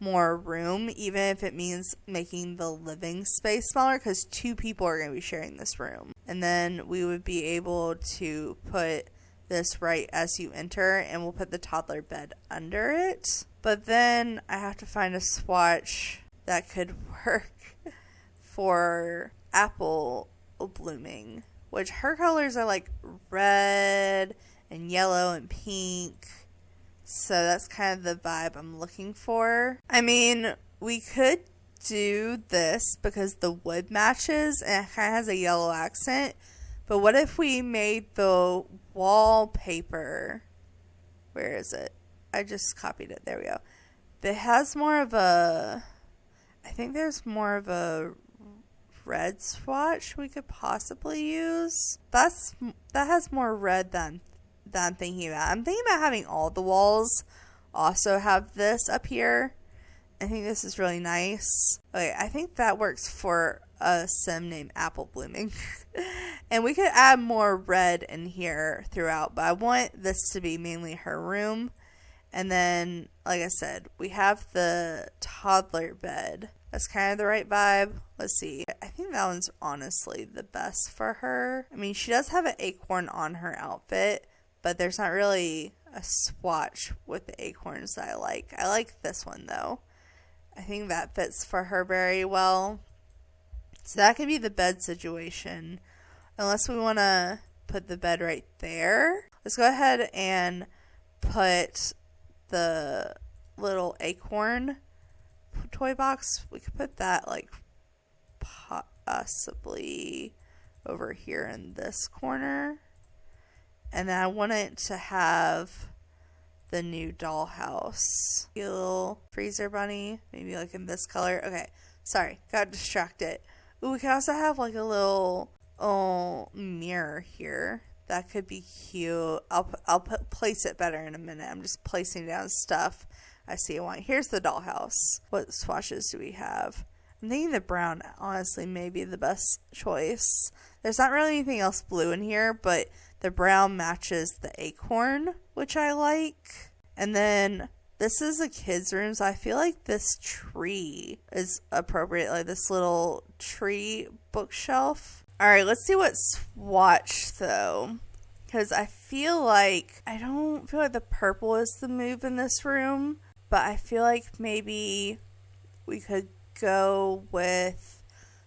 more room, even if it means making the living space smaller, because 2 people are going to be sharing this room. And then we would be able to put this right as you enter, and we'll put the toddler bed under it. But then I have to find a swatch that could work for Apple blooming, which her colors are like red and yellow and pink. So that's kind of the vibe I'm looking for. I mean, we could do this because the wood matches and it kind of has a yellow accent. But what if we made the wallpaper? Where is it? I just copied it. There we go. It has more of a... I think there's more of a red swatch we could possibly use. That has more red than I'm thinking about. I'm thinking about having all the walls also have this up here. I think this is really nice. Okay, I think that works for a sim named Apple Blooming. And we could add more red in here throughout, but I want this to be mainly her room. And then, like I said, we have the toddler bed. That's kind of the right vibe. Let's see. I think that one's honestly the best for her. I mean, she does have an acorn on her outfit, but there's not really a swatch with the acorns that I like. I like this one, though. I think that fits for her very well. So that could be the bed situation. Unless we want to put the bed right there. Let's go ahead and put the little acorn toy box. We could put that like possibly over here in this corner. And then I want it to have the new dollhouse. A little freezer bunny, maybe like in this color. Okay, sorry, got distracted. Ooh, we can also have like a little mirror here. That could be cute. I'll place it better in a minute. I'm just placing down stuff I see I want. Here's the dollhouse. What swatches do we have? I'm thinking the brown, honestly, may be the best choice. There's not really anything else blue in here, but the brown matches the acorn, which I like. And then this is a kid's room, so I feel like this tree is appropriate, like this little tree bookshelf. Alright, let's see what swatch, though. Because I don't feel like the purple is the move in this room, but I feel like maybe we could go with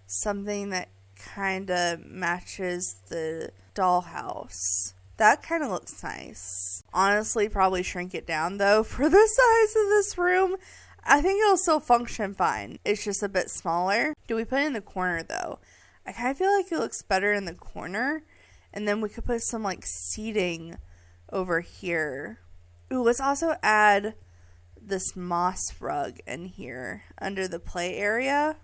something that kind of matches the dollhouse. That kind of looks nice. Honestly, probably shrink it down though for the size of this room. I think it'll still function fine. It's just a bit smaller. Do we put it in the corner though? I kind of feel like it looks better in the corner. And then we could put some like seating over here. Ooh, let's also add this moss rug in here under the play area.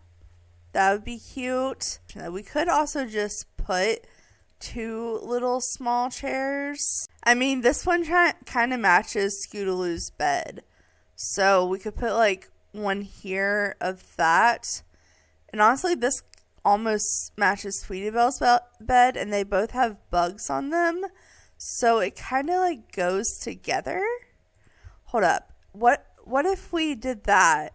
That would be cute. We could also just put 2 little small chairs. I mean, this one kind of matches Scootaloo's bed. So we could put like one here of that. And honestly, this almost matches Sweetie Belle's bed, and they both have bugs on them. So it kind of like goes together. Hold up. What if we did that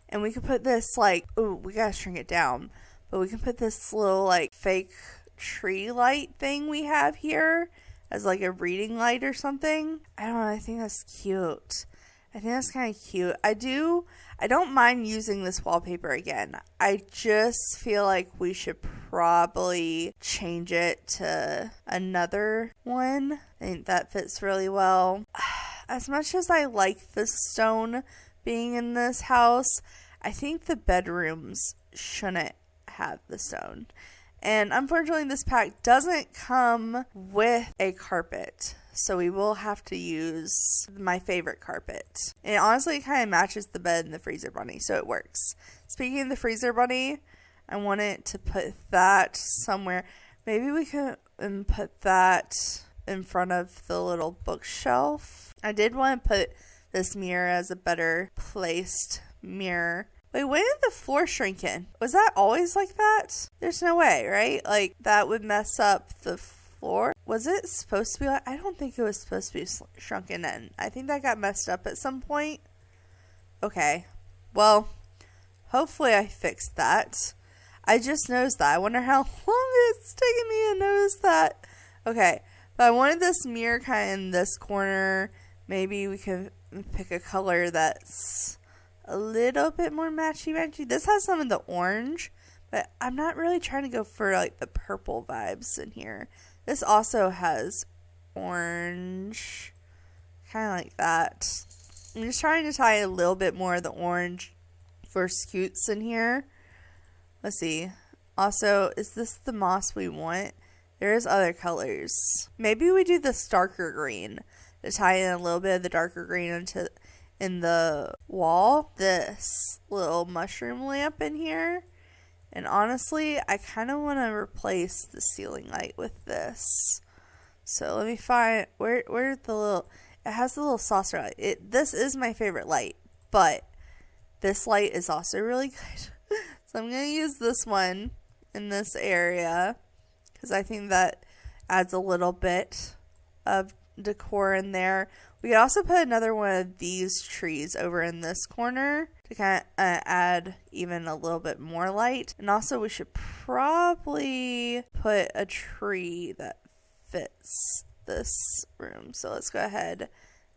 and we could put this like, ooh, we gotta shrink it down, but we can put this little like fake tree light thing we have here as like a reading light or something. I don't know, I think that's cute. I think that's kind of cute. I don't mind using this wallpaper again. I just feel like we should probably change it to another one. I think that fits really well. As much as I like the stone being in this house, I think the bedrooms shouldn't have the stone. And unfortunately, this pack doesn't come with a carpet. So we will have to use my favorite carpet. And honestly, it kind of matches the bed and the freezer bunny, so it works. Speaking of the freezer bunny, I wanted to put that somewhere. Maybe we could put that in front of the little bookshelf. I did want to put this mirror as a better placed mirror. Wait, when did the floor shrink in? Was that always like that? There's no way, right? Like, that would mess up the floor. Was it supposed to be like, I don't think it was supposed to be shrunken in. I think that got messed up at some point. Okay. Well, hopefully I fixed that. I just noticed that. I wonder how long it's taking me to notice that. Okay. But I wanted this mirror kind of in this corner. Maybe we could pick a color that's a little bit more matchy-matchy. This has some of the orange, but I'm not really trying to go for like the purple vibes in here. This also has orange, kind of like that. I'm just trying to tie a little bit more of the orange for Scoots in here. Let's see. Also, is this the moss we want? There's other colors. Maybe we do this darker green to tie in a little bit of the darker green in the wall. This little mushroom lamp in here. And honestly, I kind of want to replace the ceiling light with this. So let me find where the little, it has the little saucer light. This is my favorite light, but this light is also really good. So I'm going to use this one in this area because I think that adds a little bit of decor in there. We could also put another one of these trees over in this corner to kind of add even a little bit more light. And also we should probably put a tree that fits this room. So let's go ahead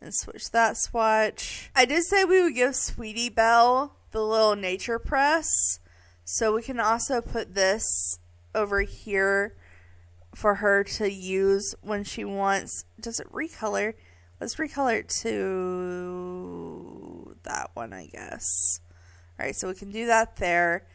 and switch that swatch. I did say we would give Sweetie Belle the little nature press. So we can also put this over here for her to use when she wants. Does it recolor? Let's recolor it to that one, I guess. Alright, so we can do that there.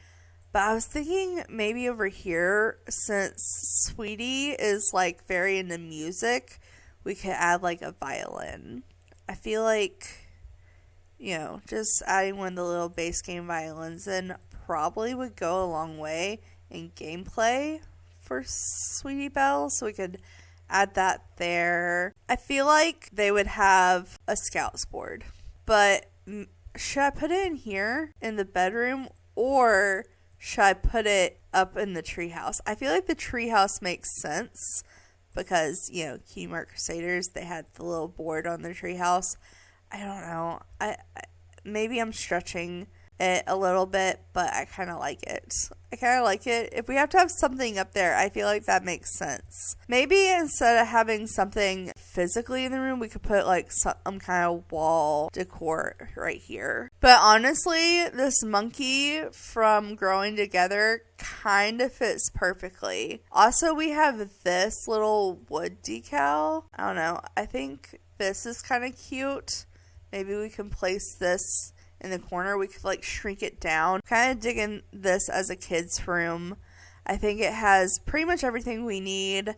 But I was thinking maybe over here, since Sweetie is like very into music, we could add like a violin I feel like, just adding one of the little bass game violins in probably would go a long way in gameplay for Sweetie Belle, so we could add that there. I feel like they would have a scouts board, but should I put it in here in the bedroom, or should I put it up in the treehouse? I feel like the treehouse makes sense because, Keymark Crusaders, they had the little board on their treehouse. I don't know. Maybe I'm stretching it a little bit, but I kind of like it. If we have to have something up there, I feel like that makes sense. Maybe instead of having something physically in the room, we could put like some kind of wall decor right here. But honestly, this monkey from Growing Together kind of fits perfectly. Also, we have this little wood decal. I don't know. I think this is kind of cute. Maybe we can place this in the corner. We could like shrink it down. Kind of digging this as a kid's room. I think it has pretty much everything we need.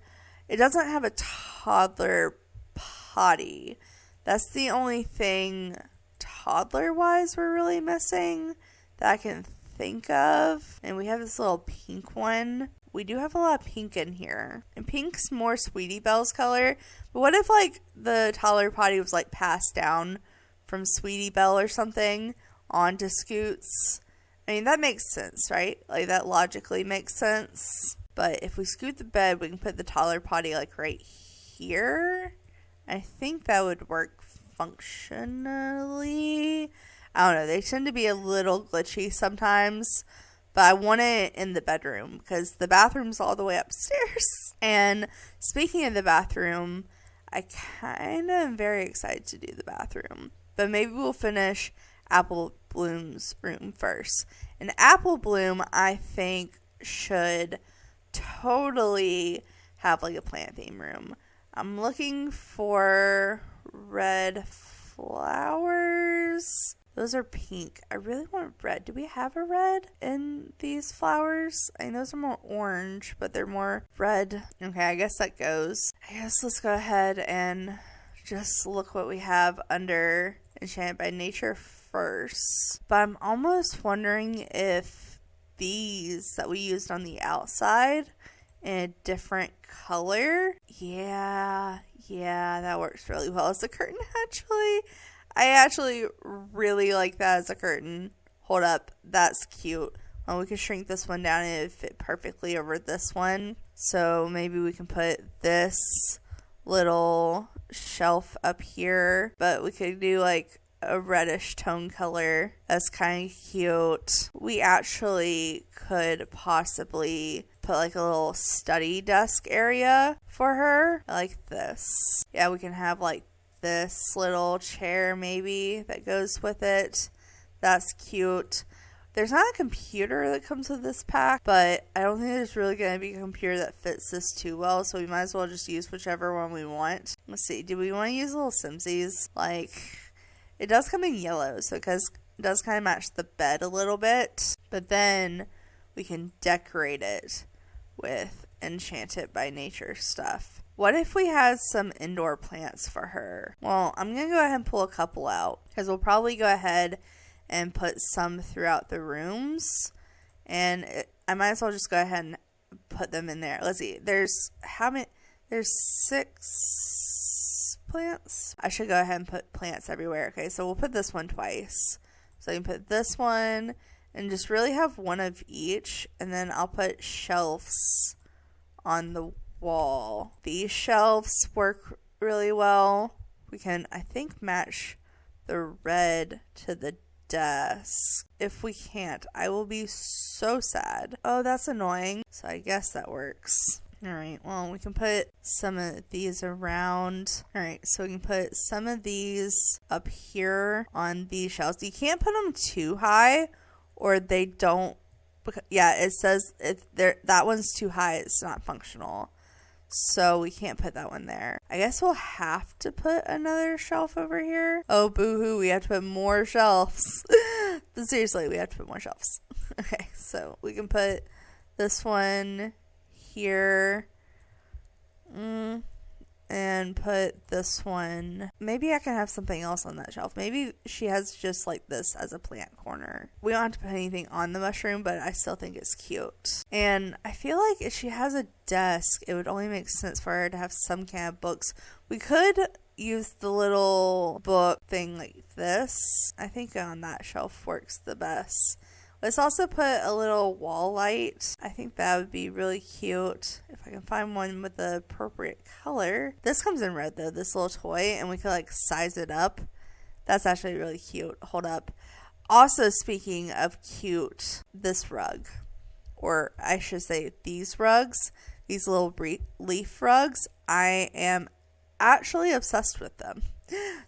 It doesn't have a toddler potty. That's the only thing toddler wise we're really missing that I can think of. And we have this little pink one. We do have a lot of pink in here. And pink's more Sweetie Belle's color. But what if like the toddler potty was like passed down from Sweetie Belle or something onto Scoots? I mean, that makes sense, right? Like, that logically makes sense. But if we scoot the bed, we can put the toddler potty, like, right here. I think that would work functionally. I don't know. They tend to be a little glitchy sometimes. But I want it in the bedroom because the bathroom's all the way upstairs. And speaking of the bathroom, I kind of am very excited to do the bathroom. But maybe we'll finish Apple Bloom's room first. And Apple Bloom, I think, should totally have like a plant theme room. I'm looking for red flowers. Those are pink. I really want red. Do we have a red in these flowers? I know those are more orange, but they're more red. Okay, I guess that goes. I guess let's go ahead and just look what we have under Enchanted by Nature first. But I'm almost wondering if these that we used on the outside in a different color. Yeah, that works really well as a curtain, actually. I actually really like that as a curtain. Hold up, that's cute. Well, we can shrink this one down and it fit perfectly over this one. So maybe we can put this little shelf up here, but we could do like a reddish tone color. That's kind of cute. We actually could possibly put like a little study desk area for her, like this. Yeah, we can have like this little chair maybe that goes with it. That's cute. There's not a computer that comes with this pack, but I don't think there's really going to be a computer that fits this too well, so we might as well just use whichever one we want. Let's see, do we want to use little Simsies? Like, it does come in yellow, so it does kind of match the bed a little bit, but then we can decorate it with Enchanted by Nature stuff. What if we had some indoor plants for her? Well, I'm going to go ahead and pull a couple out, because we'll probably go ahead and put some throughout the rooms, and I might as well just go ahead and put them in there. Let's see, there's 6 plants. I should go ahead and put plants everywhere. Okay, so we'll put this one twice. So I can put this one and just really have one of each, and then I'll put shelves on the wall. These shelves work really well. We can, I think, match the red to the desk. If we can't, I will be so sad. Oh, that's annoying. So I guess that works. Alright, well, we can put some of these around. Alright, so we can put some of these up here on these shelves. You can't put them too high or they don't. Yeah, it says that one's too high. It's not functional. So we can't put that one there. I guess we'll have to put another shelf over here. Oh, boo-hoo. We have to put more shelves. But seriously, we have to put more shelves. Okay, so we can put this one here. and put this one. Maybe I can have something else on that shelf. Maybe she has just like this as a plant corner. We don't have to put anything on the mushroom, but I still think it's cute. And I feel like if she has a desk, it would only make sense for her to have some kind of books. We could use the little book thing like this. I think on that shelf works the best. Let's also put a little wall light. I think that would be really cute if I can find one with the appropriate color. This comes in red though, this little toy, and we could like size it up. That's actually really cute. Hold up. Also, speaking of cute, this rug, or I should say these rugs, these little leaf rugs, I am actually obsessed with them.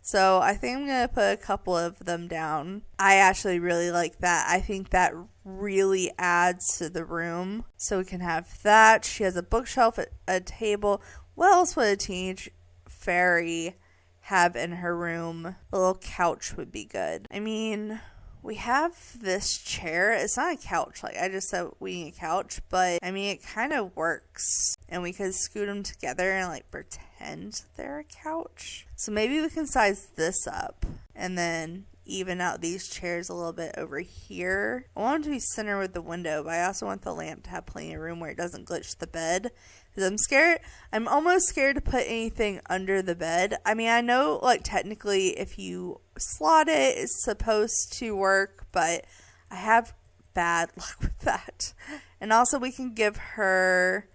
So I think I'm going to put a couple of them down. I actually really like that. I think that really adds to the room. So we can have that. She has a bookshelf, a table. What else would a teenage fairy have in her room? A little couch would be good. I mean, we have this chair. It's not a couch. Like, I just said we need a couch, but I mean, it kind of works. And we could scoot them together and like pretend they're a couch. So maybe we can size this up and then even out these chairs a little bit over here. I want it to be centered with the window, but I also want the lamp to have plenty of room where it doesn't glitch the bed. Because I'm almost scared to put anything under the bed. I mean, I know like technically if you slot it, it's supposed to work, but I have bad luck with that. And also we can give her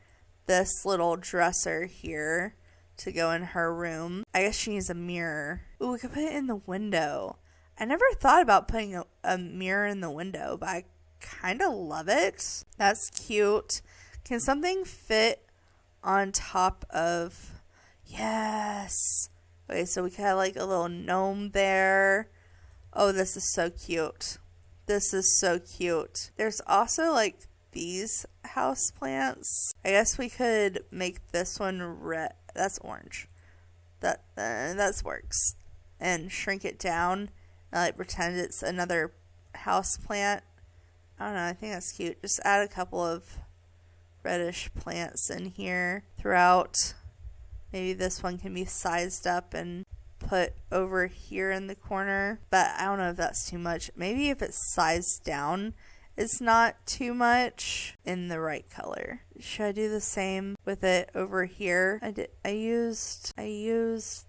this little dresser here to go in her room. I guess she needs a mirror. Ooh, we could put it in the window. I never thought about putting a mirror in the window, but I kind of love it. That's cute. Can something fit on top of... Yes. Okay, so we could have like a little gnome there. Oh, this is so cute. This is so cute. There's also like these house plants. I guess we could make this one red. That's orange. That works. And shrink it down and like pretend it's another house plant. I don't know. I think that's cute. Just add a couple of reddish plants in here throughout. Maybe this one can be sized up and put over here in the corner. But I don't know if that's too much. Maybe if it's sized down, it's not too much in the right color. Should I do the same with it over here? I used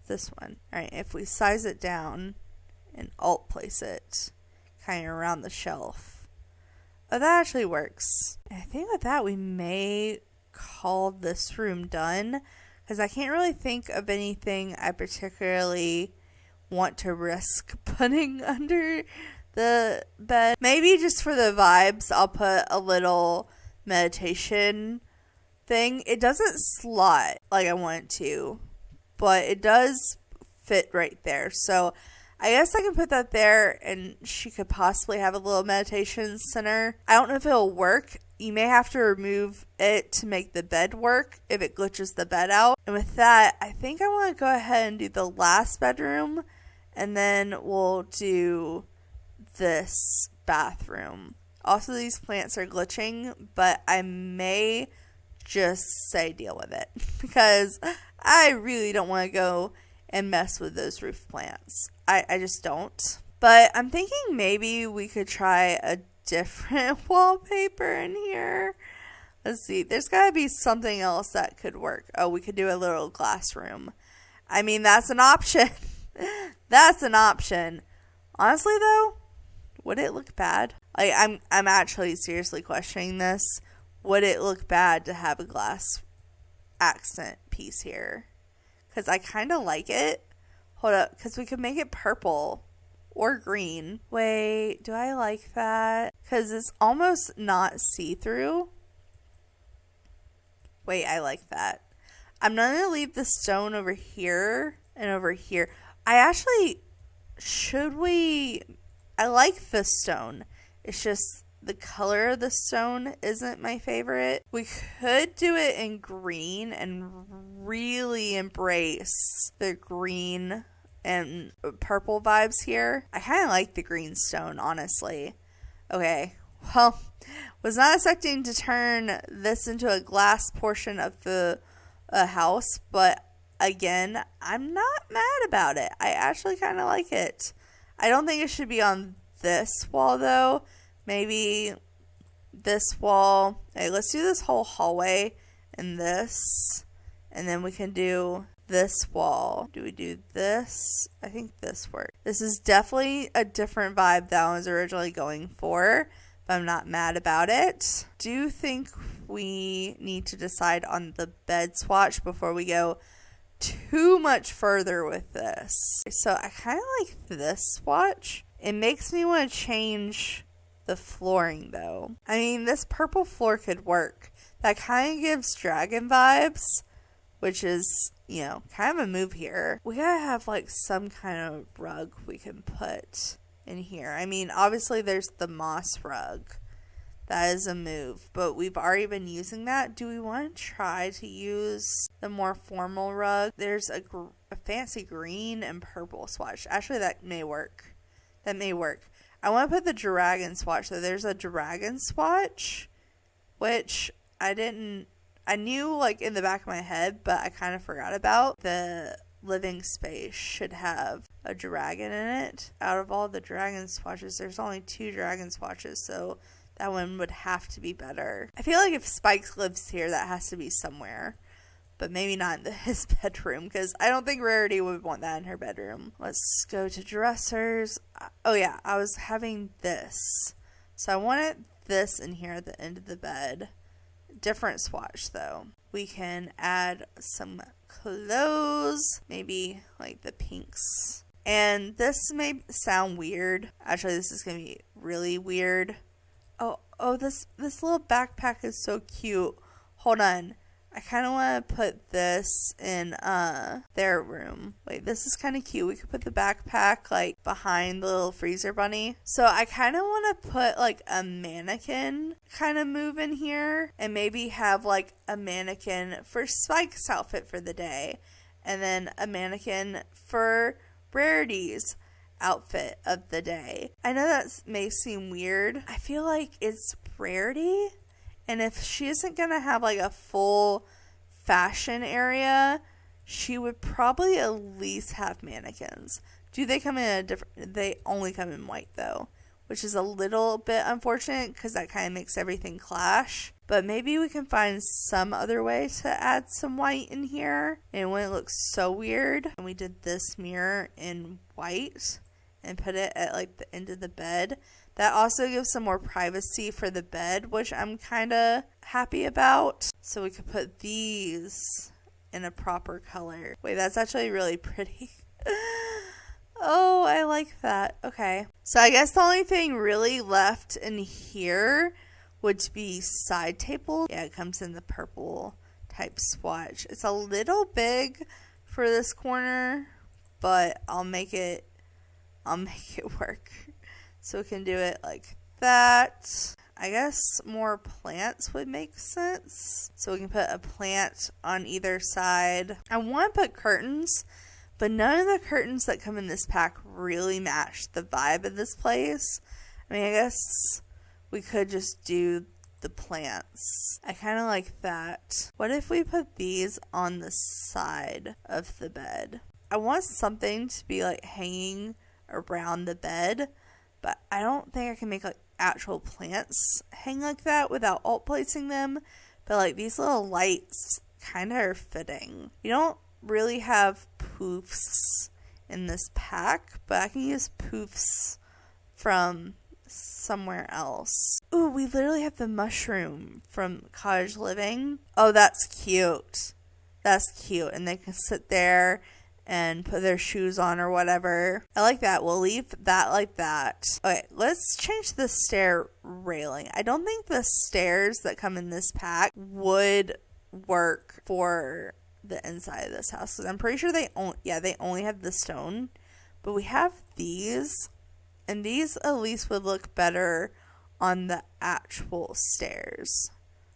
this one. All right, if we size it down and alt place it kind of around the shelf. Oh, that actually works. I think with that we may call this room done because I can't really think of anything I particularly want to risk putting under the bed. Maybe just for the vibes, I'll put a little meditation thing. It doesn't slot like I want it to, but it does fit right there. So I guess I can put that there and she could possibly have a little meditation center. I don't know if it'll work. You may have to remove it to make the bed work if it glitches the bed out. And with that, I think I want to go ahead and do the last bedroom and then we'll do this bathroom. Also, these plants are glitching, but I may just say deal with it because I really don't want to go and mess with those roof plants. I just don't. But I'm thinking maybe we could try a different wallpaper in here. Let's see. There's got to be something else that could work. Oh, we could do a little glass room. I mean, that's an option. That's an option. Honestly, though, would it look bad? Like, I'm actually seriously questioning this. Would it look bad to have a glass accent piece here? Because I kind of like it. Hold up, because we could make it purple or green. Wait, do I like that? Because it's almost not see-through. Wait, I like that. I'm going to leave the stone over here and over here. I like this stone. It's just the color of the stone isn't my favorite. We could do it in green and really embrace the green and purple vibes here. I kind of like the green stone, honestly. Okay, well, was not expecting to turn this into a glass portion of the house, but again, I'm not mad about it. I actually kind of like it. I don't think it should be on this wall though. Maybe this wall. Hey, let's do this whole hallway and this. And then we can do this wall. Do we do this? I think this works. This is definitely a different vibe than I was originally going for, but I'm not mad about it. Do think we need to decide on the bed swatch before we go too much further with this. So I kind of like this swatch. It makes me want to change the flooring though. I mean, this purple floor could work. That kind of gives dragon vibes, which is, you know, kind of a move here. We gotta have like some kind of rug we can put in here. I mean, obviously there's the moss rug. That is a move, but we've already been using that. Do we want to try to use the more formal rug? There's a fancy green and purple swatch. Actually, that may work. I want to put the dragon swatch. So there's a dragon swatch, which I knew like in the back of my head, but I kind of forgot about. The living space should have a dragon in it. Out of all the dragon swatches, there's only 2 dragon swatches, so that one would have to be better. I feel like if Spike lives here, that has to be somewhere. But maybe not in his bedroom, because I don't think Rarity would want that in her bedroom. Let's go to dressers. Oh yeah, I was having this. So I wanted this in here at the end of the bed. Different swatch though. We can add some clothes. Maybe like the pinks. And this may sound weird. Actually, this is going to be really weird. Oh, this little backpack is so cute. Hold on. I kind of want to put this in their room. Wait, this is kind of cute. We could put the backpack like behind the little freezer bunny. So I kind of want to put like a mannequin kind of move in here. And maybe have like a mannequin for Spike's outfit for the day. And then a mannequin for Rarity's outfit of the day. I know that may seem weird. I feel like it's Rarity, and if she isn't gonna have like a full fashion area, she would probably at least have mannequins. Do they come in a different? They only come in white though, which is a little bit unfortunate because that kind of makes everything clash. But maybe we can find some other way to add some white in here, and when it looks so weird. And we did this mirror in white and put it at like the end of the bed. That also gives some more privacy for the bed, which I'm kind of happy about. So we could put these in a proper color. Wait, that's actually really pretty. Oh, I like that. Okay. So I guess the only thing really left in here would be side table. Yeah, it comes in the purple type swatch. It's a little big for this corner, but I'll make it work. So we can do it like that. I guess more plants would make sense. So we can put a plant on either side. I want to put curtains, but none of the curtains that come in this pack really match the vibe of this place. I mean, I guess we could just do the plants. I kind of like that. What if we put these on the side of the bed? I want something to be like hanging around the bed, but I don't think I can make like actual plants hang like that without alt placing them. But like these little lights kind of are fitting. You don't really have poofs in this pack, but I can use poofs from somewhere else. Ooh, we literally have the mushroom from Cottage Living. Oh, that's cute. That's cute. And they can sit there and put their shoes on or whatever. I like that. We'll leave that like that. Okay, let's change the stair railing. I don't think the stairs that come in this pack would work for the inside of this house, because I'm pretty sure they only have the stone, but we have these, and these at least would look better on the actual stairs.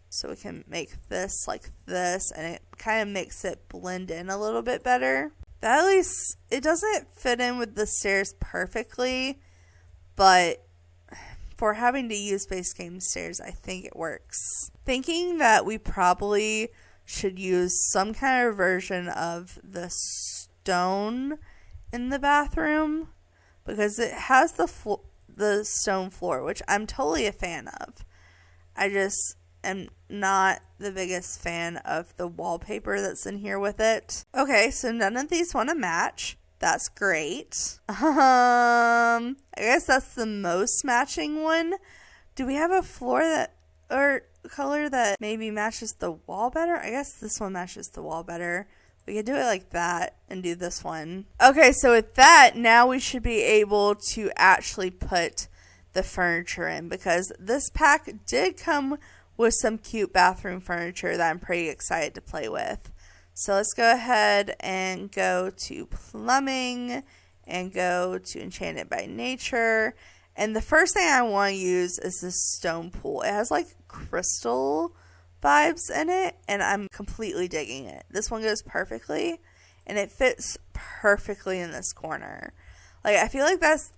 So we can make this like this, and it kind of makes it blend in a little bit better. That at least, it doesn't fit in with the stairs perfectly, but for having to use base game stairs, I think it works. Thinking that we probably should use some kind of version of the stone in the bathroom, because it has the stone floor, which I'm totally a fan of. I just am not the biggest fan of the wallpaper that's in here with it. Okay, so none of these want to match. That's great. I guess that's the most matching one. Do we have a floor that, or color that maybe matches the wall better? I guess this one matches the wall better. We could do it like that and do this one. Okay, so with that, now we should be able to actually put the furniture in, because this pack did come with some cute bathroom furniture that I'm pretty excited to play with. So let's go ahead and go to plumbing and go to Enchanted by Nature. And the first thing I want to use is this stone pool. It has like crystal vibes in it, and I'm completely digging it. This one goes perfectly, and it fits perfectly in this corner. Like, I feel like that's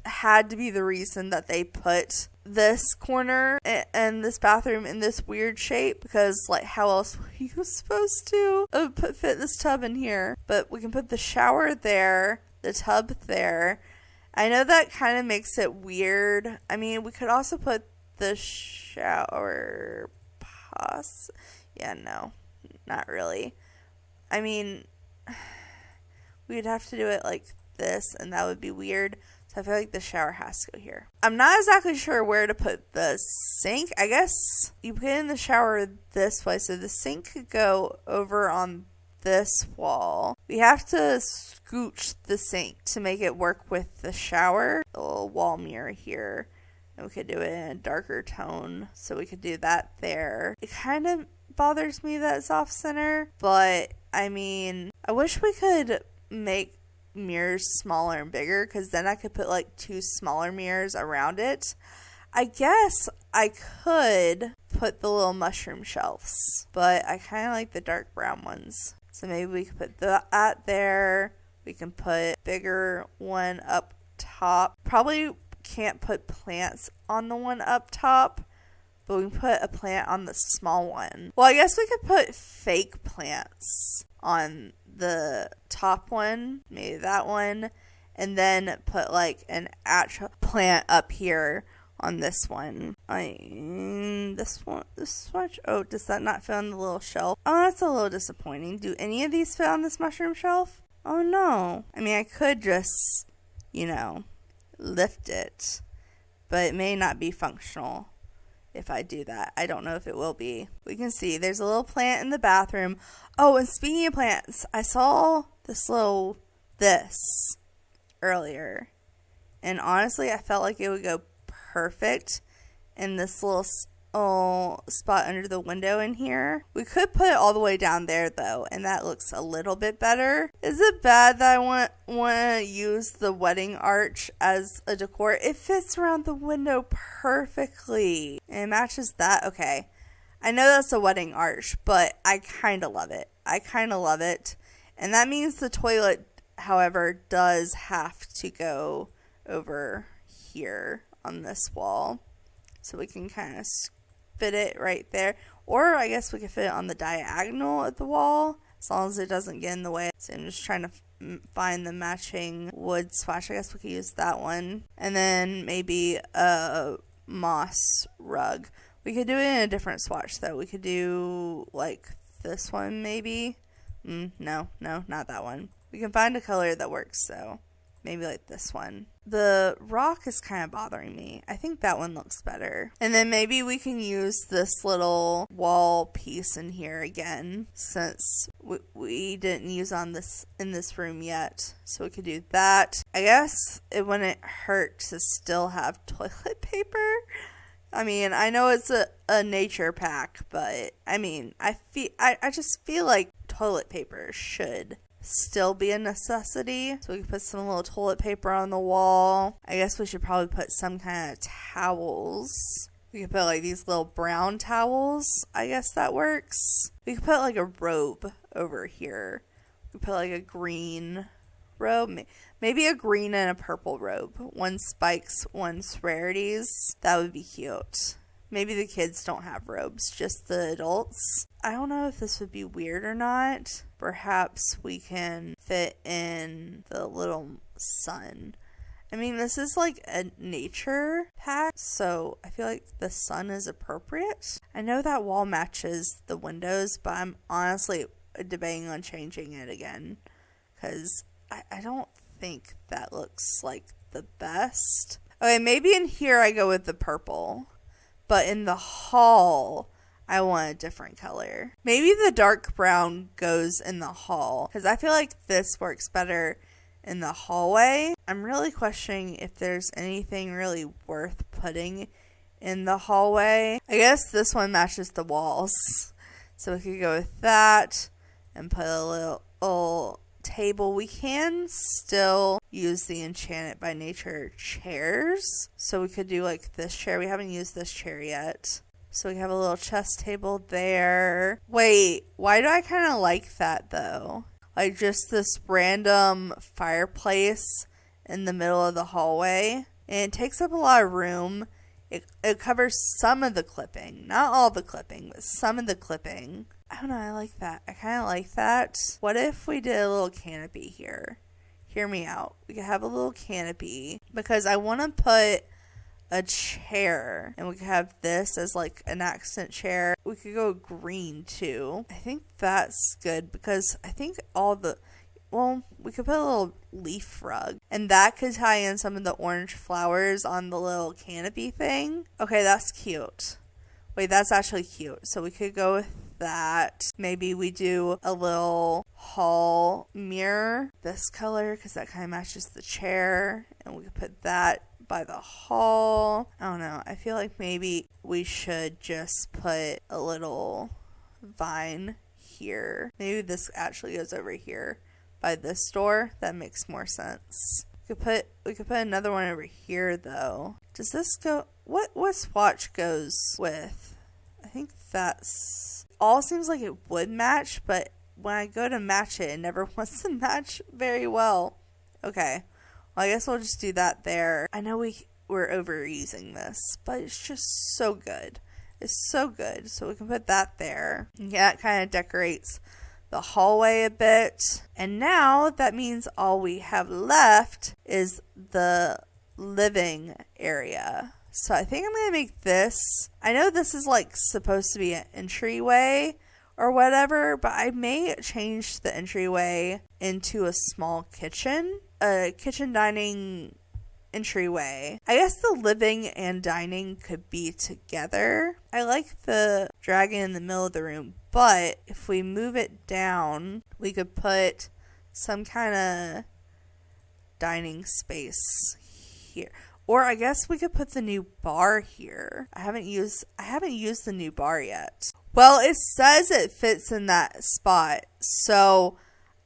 had to be the reason that they put this corner and this bathroom in this weird shape, because like how else were you supposed to fit this tub in here? But we can put the shower there, the tub there. I know that kind of makes it weird. I mean, we could also put the shower yeah, no, not really. I mean, we'd have to do it like this, and that would be weird. So I feel like the shower has to go here. I'm not exactly sure where to put the sink. I guess you put it in the shower this way, so the sink could go over on this wall. We have to scooch the sink to make it work with the shower. A little wall mirror here. And we could do it in a darker tone, so we could do that there. It kind of bothers me that it's off center, but I mean, I wish we could make mirrors smaller and bigger, because then I could put like 2 smaller mirrors around it. I guess I could put the little mushroom shelves, but I kind of like the dark brown ones. So maybe we could put that there. We can put bigger one up top. Probably can't put plants on the one up top, but we can put a plant on the small one. Well, I guess we could put fake plants on the top one, maybe that one, and then put like an actual plant up here on this one. This one. Oh, does that not fit on the little shelf? Oh, that's a little disappointing. Do any of these fit on this mushroom shelf? Oh no. I mean, I could just, lift it, but it may not be functional if I do that. I don't know if it will be. We can see there's a little plant in the bathroom. Oh, and speaking of plants, I saw this earlier, and honestly I felt like it would go perfect in this little spot under the window in here. We could put it all the way down there though, and that looks a little bit better. Is it bad that I want to use the wedding arch as a decor? It fits around the window perfectly, and it matches that. Okay, I know that's a wedding arch, but I kind of love it. And that means the toilet, however, does have to go over here on this wall, so we can kind of fit it right there, or I guess we could fit it on the diagonal of the wall, as long as it doesn't get in the way. So I'm just trying to find the matching wood swatch. I guess we could use that one, and then maybe a moss rug. We could do it in a different swatch though. We could do like this one maybe. No, not that one. We can find a color that works though. Maybe like this one. The rock is kind of bothering me. I think that one looks better. And then maybe we can use this little wall piece in here again, since we didn't use in this room yet. So we could do that. I guess it wouldn't hurt to still have toilet paper. I mean, I know it's a nature pack, but I mean, I just feel like toilet paper should still be a necessity. So we can put some little toilet paper on the wall. I guess we should probably put some kind of towels. We could put like these little brown towels. I guess that works. We could put like a robe over here. We could put like a green robe. Maybe a green and a purple robe. One spikes, one's rarities. That would be cute. Maybe the kids don't have robes, just the adults. I don't know if this would be weird or not. Perhaps we can fit in the little sun. I mean, this is like a nature pack, so I feel like the sun is appropriate. I know that wall matches the windows, but I'm honestly debating on changing it again, because I don't think that looks like the best. Okay, maybe in here I go with the purple, but in the hall I want a different color. Maybe the dark brown goes in the hall, because I feel like this works better in the hallway. I'm really questioning if there's anything really worth putting in the hallway. I guess this one matches the walls, so we could go with that and put a little table. We can still use the Enchanted by Nature chairs, so we could do like this chair. We haven't used this chair yet, so we have a little chess table there. Wait, why do I kind of like that though? Like just this random fireplace in the middle of the hallway, and it takes up a lot of room. It covers some of the clipping, not all the clipping, but some of the clipping. I don't know, I like that. I kind of like that. What if we did a little canopy here? Hear me out. We could have a little canopy, because I want to put a chair, and we could have this as like an accent chair. We could go green too. I think that's good, because I think we could put a little leaf rug, and that could tie in some of the orange flowers on the little canopy thing. Okay, that's cute. Wait, that's actually cute. So we could go with that. Maybe we do a little hall mirror, this color, because that kind of matches the chair, and we could put that by the hall. I don't know. I feel like maybe we should just put a little vine here. Maybe this actually goes over here by this door. That makes more sense. We could put another one over here though. Does this go? What swatch goes with? I think that's all. Seems like it would match, but when I go to match it, it never wants to match very well. Okay. Well, I guess we'll just do that there. I know we're overusing this, but it's just so good. It's so good. So we can put that there. Yeah, it kind of decorates the hallway a bit. And now that means all we have left is the living area. So I think I'm going to make this. I know this is like supposed to be an entryway or whatever, but I may change the entryway into a small kitchen. A kitchen dining entryway. I guess the living and dining could be together. I like the dragon in the middle of the room, but if we move it down, we could put some kind of dining space here. Or I guess we could put the new bar here. I haven't used the new bar yet. Well, it says it fits in that spot, so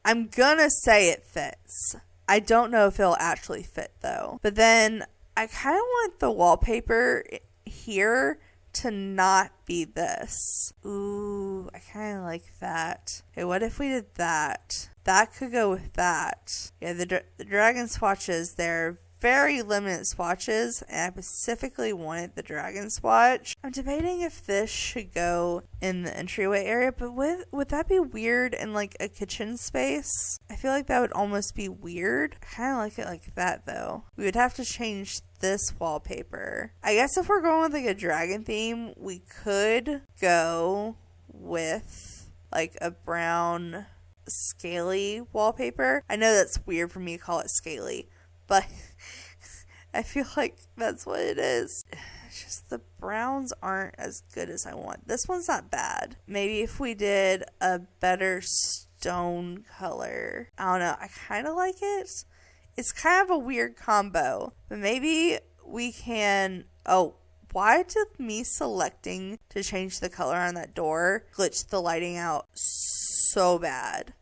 I'm gonna say it fits. I don't know if it'll actually fit though. But then I kind of want the wallpaper here to not be this. Ooh, I kind of like that. Okay, what if we did that? That could go with that. Yeah, the dragon swatches, they're very limited swatches, and I specifically wanted the dragon swatch. I'm debating if this should go in the entryway area, but would that be weird in like a kitchen space? I feel like that would almost be weird. I kind of like it like that though. We would have to change this wallpaper. I guess if we're going with like a dragon theme, we could go with like a brown scaly wallpaper. I know that's weird for me to call it scaly, but I feel like that's what it is. It's just the browns aren't as good as I want. This one's not bad. Maybe if we did a better stone color. I don't know. I kind of like it. It's kind of a weird combo. But maybe we can... Oh, why did me selecting to change the color on that door glitch the lighting out so bad?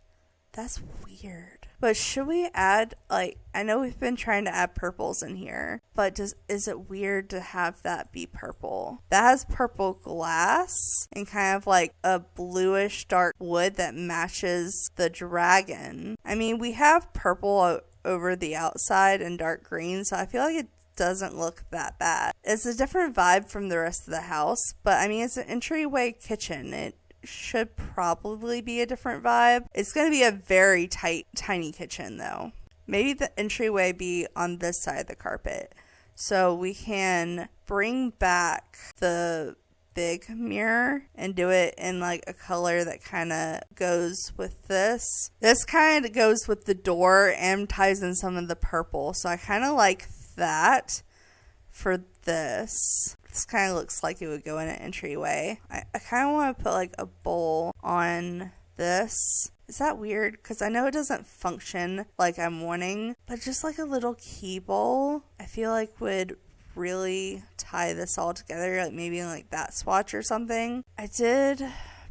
That's weird. But should we add, like, I know we've been trying to add purples in here, but is it weird to have that be purple? That has purple glass and kind of like a bluish dark wood that matches the dragon. I mean, we have purple over the outside and dark green, so I feel like it doesn't look that bad. It's a different vibe from the rest of the house, but I mean, it's an entryway kitchen. It should probably be a different vibe. It's going to be a very tiny kitchen though. Maybe the entryway be on this side of the carpet. So we can bring back the big mirror and do it in like a color that kind of goes with this. This kind of goes with the door and ties in some of the purple. So I kind of like that for this. This kind of looks like it would go in an entryway. I kind of want to put like a bowl on this. Is that weird? Because I know it doesn't function like I'm wanting, but just like a little key bowl, I feel like would really tie this all together, like maybe in like that swatch or something. I did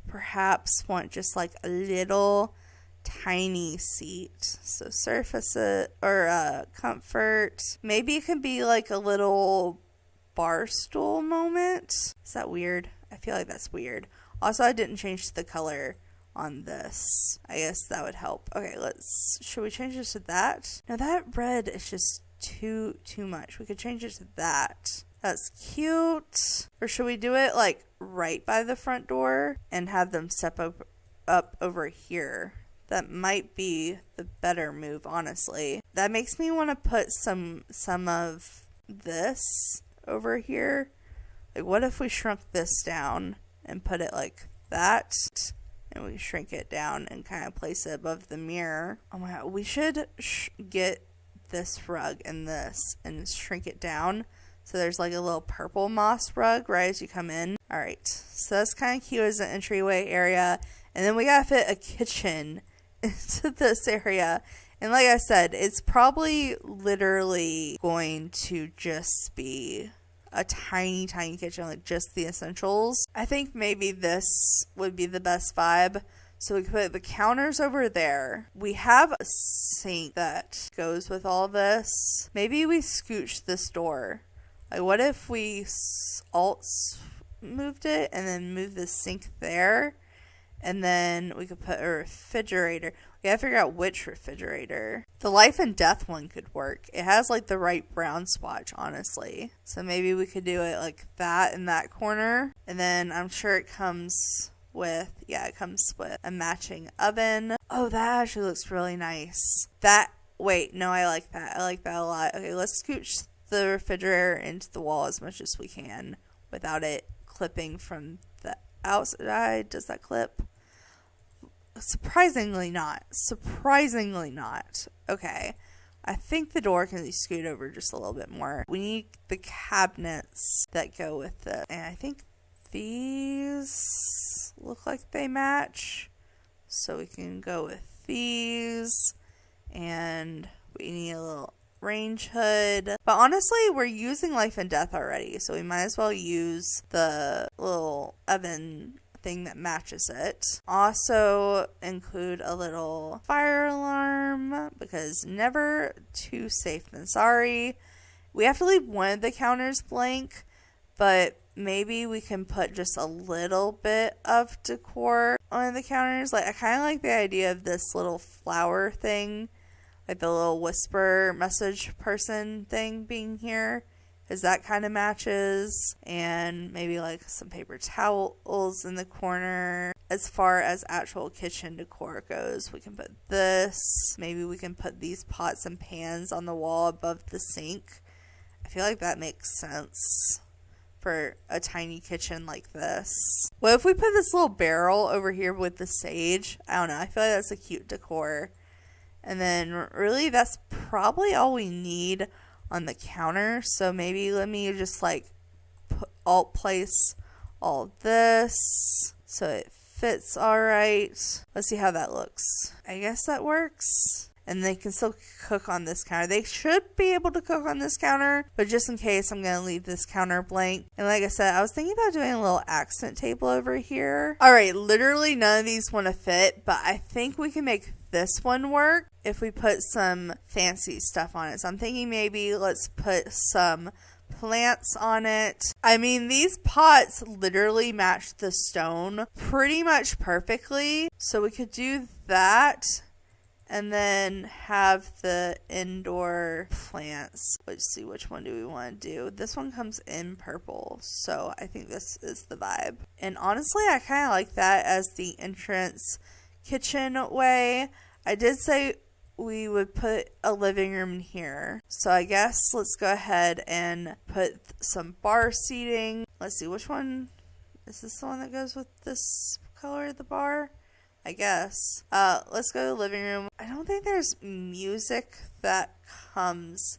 perhaps want just like a little tiny seat. So surface it or comfort. Maybe it could be like a little bar stool moment. Is that weird? I feel like that's weird. Also, I didn't change the color on this. I guess that would help. Okay, should we change this to that? No, that red is just too much. We could change it to that. That's cute. Or should we do it like right by the front door and have them step up over here? That might be the better move, honestly. That makes me want to put some of this over here. Like, what if we shrunk this down and put it like that? And we shrink it down and kind of place it above the mirror. Oh my god, we should get this rug and this and shrink it down so there's like a little purple moss rug right as you come in. Alright, so that's kind of cute as an entryway area. And then we gotta fit a kitchen into this area. And like I said, it's probably literally going to just be a tiny kitchen, like just the essentials. I think maybe this would be the best vibe. So we could put the counters over there. We have a sink that goes with all this. Maybe we scooch this door. Like, what if we alt moved it and then move the sink there? And then we could put a refrigerator. We gotta figure out which refrigerator. The life and death one could work. It has like the right brown swatch, honestly. So maybe we could do it like that in that corner. And then I'm sure it comes with a matching oven. Oh, that actually looks really nice. I like that. I like that a lot. Okay, let's scooch the refrigerator into the wall as much as we can without it clipping from the outside. Does that clip? Surprisingly not. Okay. I think the door can be scooted over just a little bit more. We need the cabinets that go with it. And I think these look like they match. So we can go with these. And we need a little range hood. But honestly, we're using life and death already. So we might as well use the little oven thing that matches it. Also include a little fire alarm because never too safe than sorry. We have to leave one of the counters blank, but maybe we can put just a little bit of decor on the counters. Like, I kind of like the idea of this little flower thing, like the little whisper message person thing being here, because that kind of matches. And maybe like some paper towels in the corner. As far as actual kitchen decor goes, we can put this. Maybe we can put these pots and pans on the wall above the sink. I feel like that makes sense for a tiny kitchen like this. What if we put this little barrel over here with the sage? I don't know. I feel like that's a cute decor. And then really that's probably all we need on the counter. So maybe let me just like alt place all this so it fits all right. Let's see how that looks. I guess that works. And they can still cook on this counter. They should be able to cook on this counter, but just in case, I'm going to leave this counter blank. And like I said, I was thinking about doing a little accent table over here. All right, literally none of these want to fit, but I think we can make this one work if we put some fancy stuff on it. So I'm thinking maybe let's put some plants on it. I mean, these pots literally match the stone pretty much perfectly. So we could do that. And then have the indoor plants. Let's see, which one do we want to do? This one comes in purple, so I think this is the vibe. And honestly, I kind of like that as the entrance kitchen way. I did say we would put a living room in here. So I guess let's go ahead and put some bar seating. Let's see, which one? Is this the one that goes with this color of the bar? I guess. Let's go to the living room. I don't think there's music that comes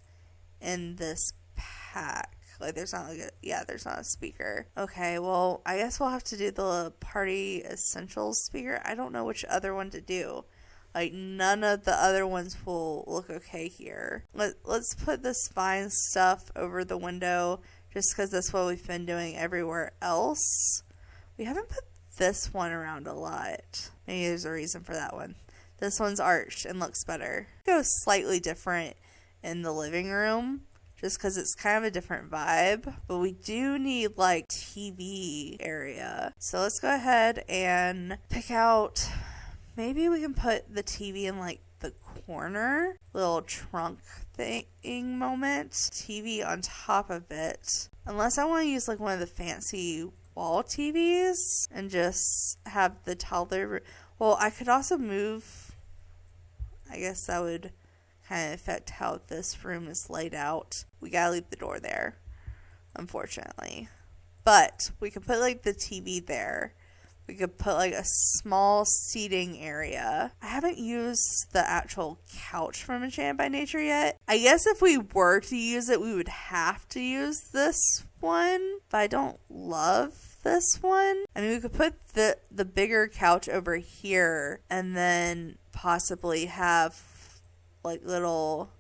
in this pack. Like, there's not there's not a speaker. Okay, well, I guess we'll have to do the Party Essentials speaker. I don't know which other one to do. Like, none of the other ones will look okay here. Let's put this vine stuff over the window just because that's what we've been doing everywhere else. We haven't put this one around a lot. Maybe there's a reason for that one. This one's arched and looks better. Go slightly different in the living room just because it's kind of a different vibe. But we do need like TV area. So let's go ahead and pick out, maybe we can put the TV in like the corner, little trunk thing moment. TV on top of it. Unless I want to use like one of the fancy wall TVs and just have the toddler. Well, I could also move. I guess that would kind of affect how this room is laid out. We gotta leave the door there, unfortunately. But we could put like the TV there. We could put like a small seating area. I haven't used the actual couch from Enchanted by Nature yet. I guess if we were to use it, we would have to use this one. But I don't love this one. I mean, we could put the bigger couch over here and then possibly have like little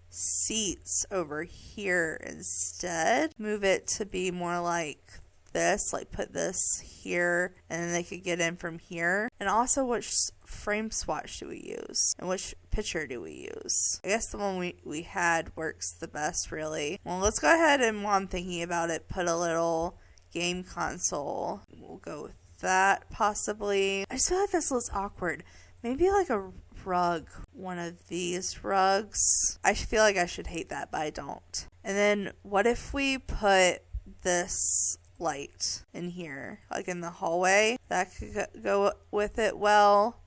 seats over here instead. Move it to be more like this, like put this here and then they could get in from here. And also, which frame swatch do we use and which picture do we use? I guess the one we had works the best, really. Well, let's go ahead and, while I'm thinking about it, put a little game console. We'll go with that possibly. I just feel like this looks awkward. Maybe like a rug, one of these rugs. I feel like I should hate that, but I don't. And then what if we put this light in here, like in the hallway? That could go with it well.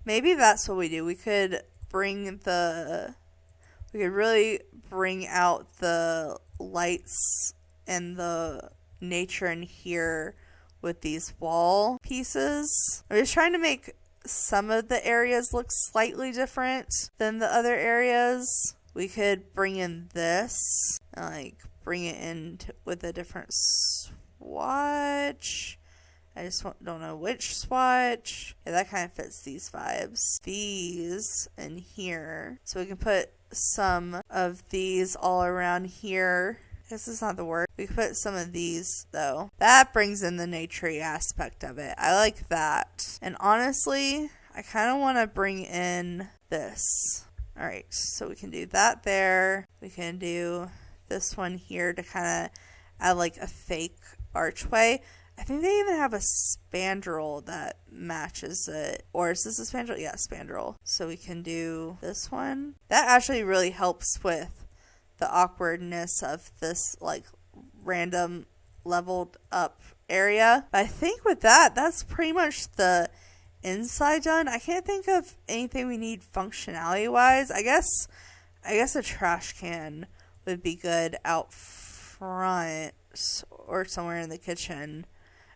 Maybe that's what we do. We could really bring out the lights and the nature in here with these wall pieces. I'm just trying to make some of the areas look slightly different than the other areas. We could bring in this, like bring it in with a different swatch. I just don't know which swatch. Yeah, that kind of fits these vibes. These in here. So we can put some of these all around here. This is not the word. We can put some of these, though. That brings in the nature-y aspect of it. I like that. And honestly, I kind of want to bring in this. Alright, so we can do that there. We can do this one here to kind of add like a fake archway. I think they even have a spandrel that matches it. Or is this a spandrel? Yeah, spandrel. So we can do this one. That actually really helps with the awkwardness of this like random leveled up area. But I think with that's pretty much the inside done. I can't think of anything we need functionality wise. I guess a trash can would be good out front or somewhere in the kitchen.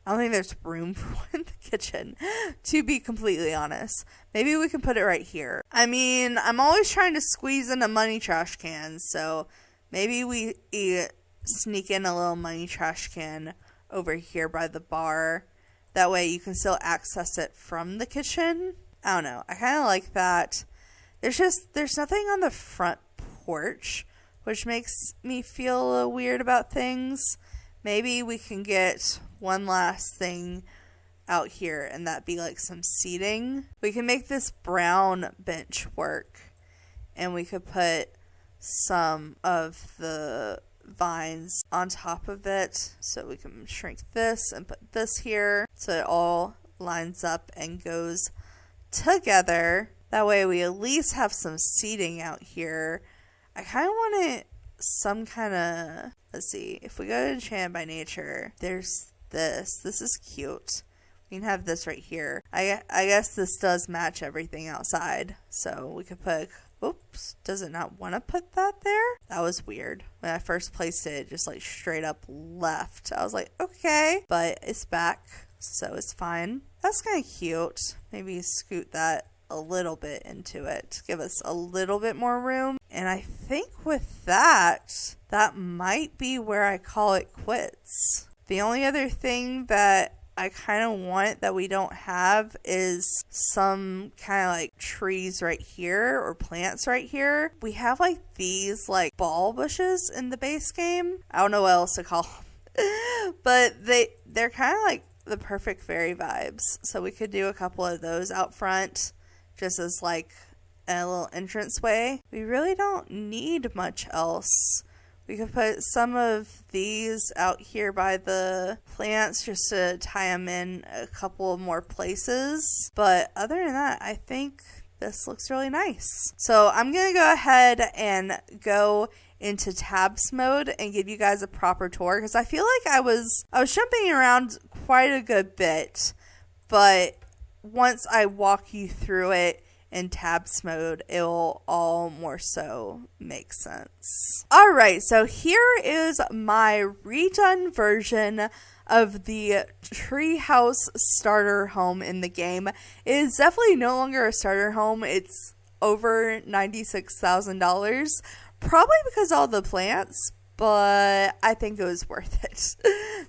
I don't think there's room for one in the kitchen, to be completely honest. Maybe we can put it right here. I mean, I'm always trying to squeeze in a money trash can, so maybe we sneak in a little money trash can over here by the bar. That way you can still access it from the kitchen. I don't know. I kind of like that. There's nothing on the front porch, which makes me feel a little weird about things. Maybe we can get one last thing out here, and that be like some seating. We can make this brown bench work, and we could put some of the vines on top of it. So we can shrink this and put this here so it all lines up and goes together. That way we at least have some seating out here. I kind of want it some kind of, let's see, if we go to Enchanted by Nature, there's this. This is cute. We can have this right here. I guess this does match everything outside. So we could put, oops, does it not want to put that there? That was weird. When I first placed it, it just like straight up left. I was like, okay, but it's back, so it's fine. That's kind of cute. Maybe scoot that a little bit into it to give us a little bit more room. And I think with that, that might be where I call it quits. The only other thing that I kind of want that we don't have is some kind of like trees right here or plants right here. We have like these like ball bushes in the base game. I don't know what else to call them. But they're kind of like the perfect fairy vibes. So we could do a couple of those out front just as like a little entranceway. We really don't need much else. We could put some of these out here by the plants just to tie them in a couple more places. But other than that, I think this looks really nice. So I'm going to go ahead and go into tabs mode and give you guys a proper tour, because I feel like I was jumping around quite a good bit. But once I walk you through it in tabs mode, it'll all more so make sense. Alright, so here is my redone version of the treehouse starter home in the game. It is definitely no longer a starter home. It's over $96,000, probably because of all the plants, but I think it was worth it.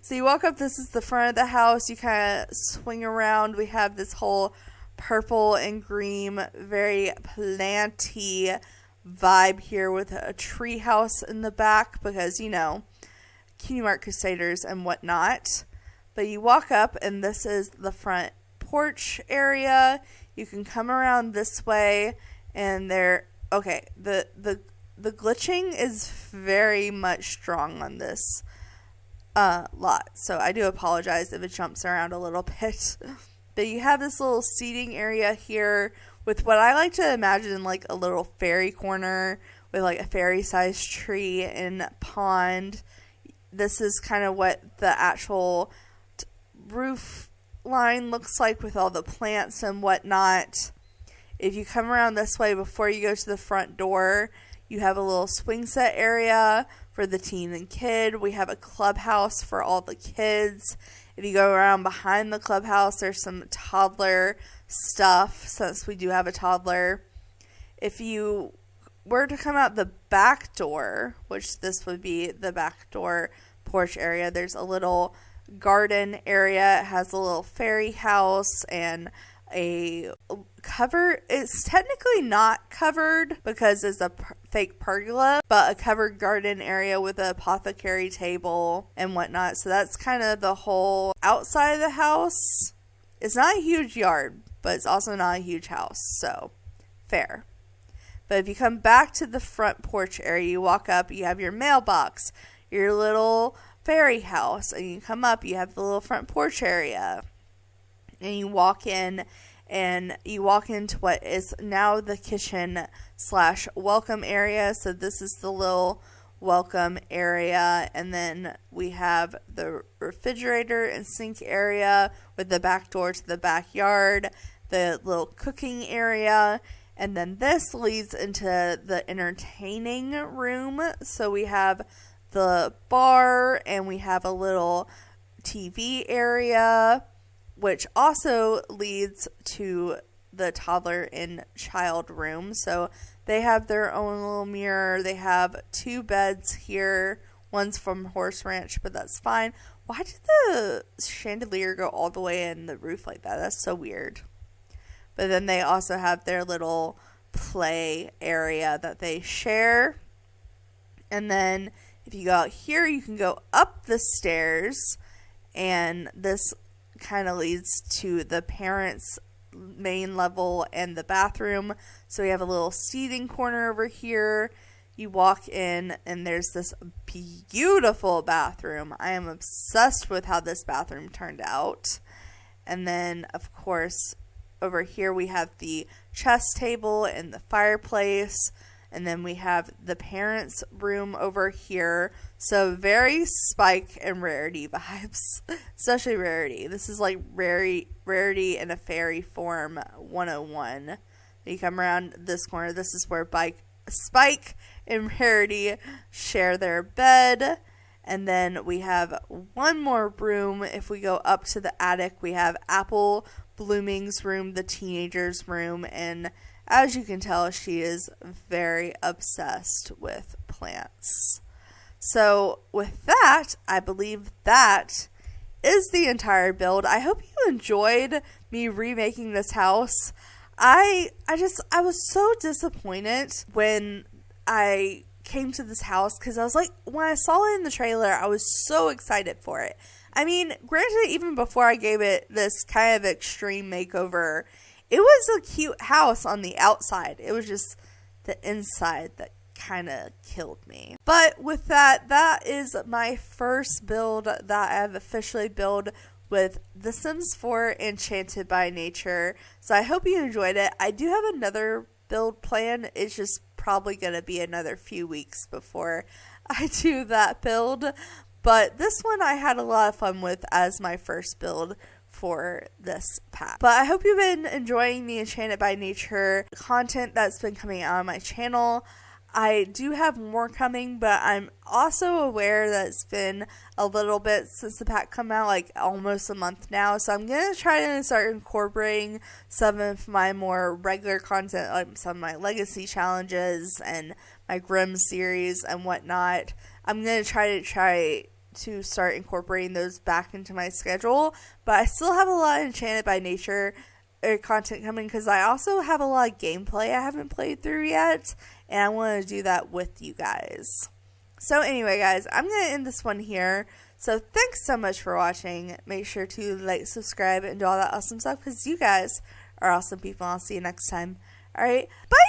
So you walk up, this is the front of the house, you kind of swing around, we have this whole purple and green, very planty vibe here with a tree house in the back because, you know, Cutie Mark Crusaders and whatnot. But you walk up and this is the front porch area. You can come around this way and there, okay, the glitching is very much strong on this lot. So I do apologize if it jumps around a little bit. But you have this little seating area here with what I like to imagine like a little fairy corner with like a fairy-sized tree and pond. This is kind of what the actual roof line looks like with all the plants and whatnot. If you come around this way before you go to the front door, you have a little swing set area for the teen and kid. We have a clubhouse for all the kids. If you go around behind the clubhouse, there's some toddler stuff, since we do have a toddler. If you were to come out the back door, which this would be the back door porch area, there's a little garden area. It has a little fairy house and a cover. It's technically not covered because it's a fake pergola, but a covered garden area with an apothecary table and whatnot. So that's kind of the whole outside of the house. It's not a huge yard, but it's also not a huge house, so fair. But if you come back to the front porch area, you walk up, you have your mailbox, your little fairy house, and you come up, you have the little front porch area. And you walk in, and you walk into what is now the kitchen / welcome area. So this is the little welcome area. And then we have the refrigerator and sink area with the back door to the backyard, the little cooking area. And then this leads into the entertaining room. So we have the bar and we have a little TV area, which also leads to the toddler and child room. So they have their own little mirror. They have 2 beds here. One's from Horse Ranch, but that's fine. Why did the chandelier go all the way in the roof like that? That's so weird. But then they also have their little play area that they share. And then if you go out here, you can go up the stairs, and this kind of leads to the parents' main level and the bathroom. So we have a little seating corner over here. You walk in and there's this beautiful bathroom. I am obsessed with how this bathroom turned out. And then, of course, over here we have the chess table and the fireplace. And then we have the parents' room over here. So very Spike and Rarity vibes. Especially Rarity. This is like Rarity in a fairy form 101. You come around this corner. This is where Spike and Rarity share their bed. And then we have one more room. If we go up to the attic, we have Apple Blooming's room, the teenager's room, and as you can tell, she is very obsessed with plants. So with that, I believe that is the entire build. I hope you enjoyed me remaking this house. I was so disappointed when I came to this house because I was like, when I saw it in the trailer, I was so excited for it. I mean, granted, even before I gave it this kind of extreme makeover, it was a cute house on the outside. It was just the inside that kind of killed me. But with that, that is my first build that I have officially built with The Sims 4 Enchanted by Nature. So I hope you enjoyed it. I do have another build plan. It's just probably going to be another few weeks before I do that build. But this one I had a lot of fun with as my first build for this pack. But I hope you've been enjoying the Enchanted by Nature content that's been coming out on my channel. I do have more coming, but I'm also aware that it's been a little bit since the pack come out, like almost a month now. So I'm going to try to start incorporating some of my more regular content, like some of my legacy challenges and my Grimm series and whatnot. I'm going to try to start incorporating those back into my schedule, but I still have a lot of Enchanted by Nature content coming because I also have a lot of gameplay I haven't played through yet, and I want to do that with you guys. So anyway, guys, I'm going to end this one here. So thanks so much for watching. Make sure to like, subscribe, and do all that awesome stuff because you guys are awesome people. I'll see you next time. Alright, bye!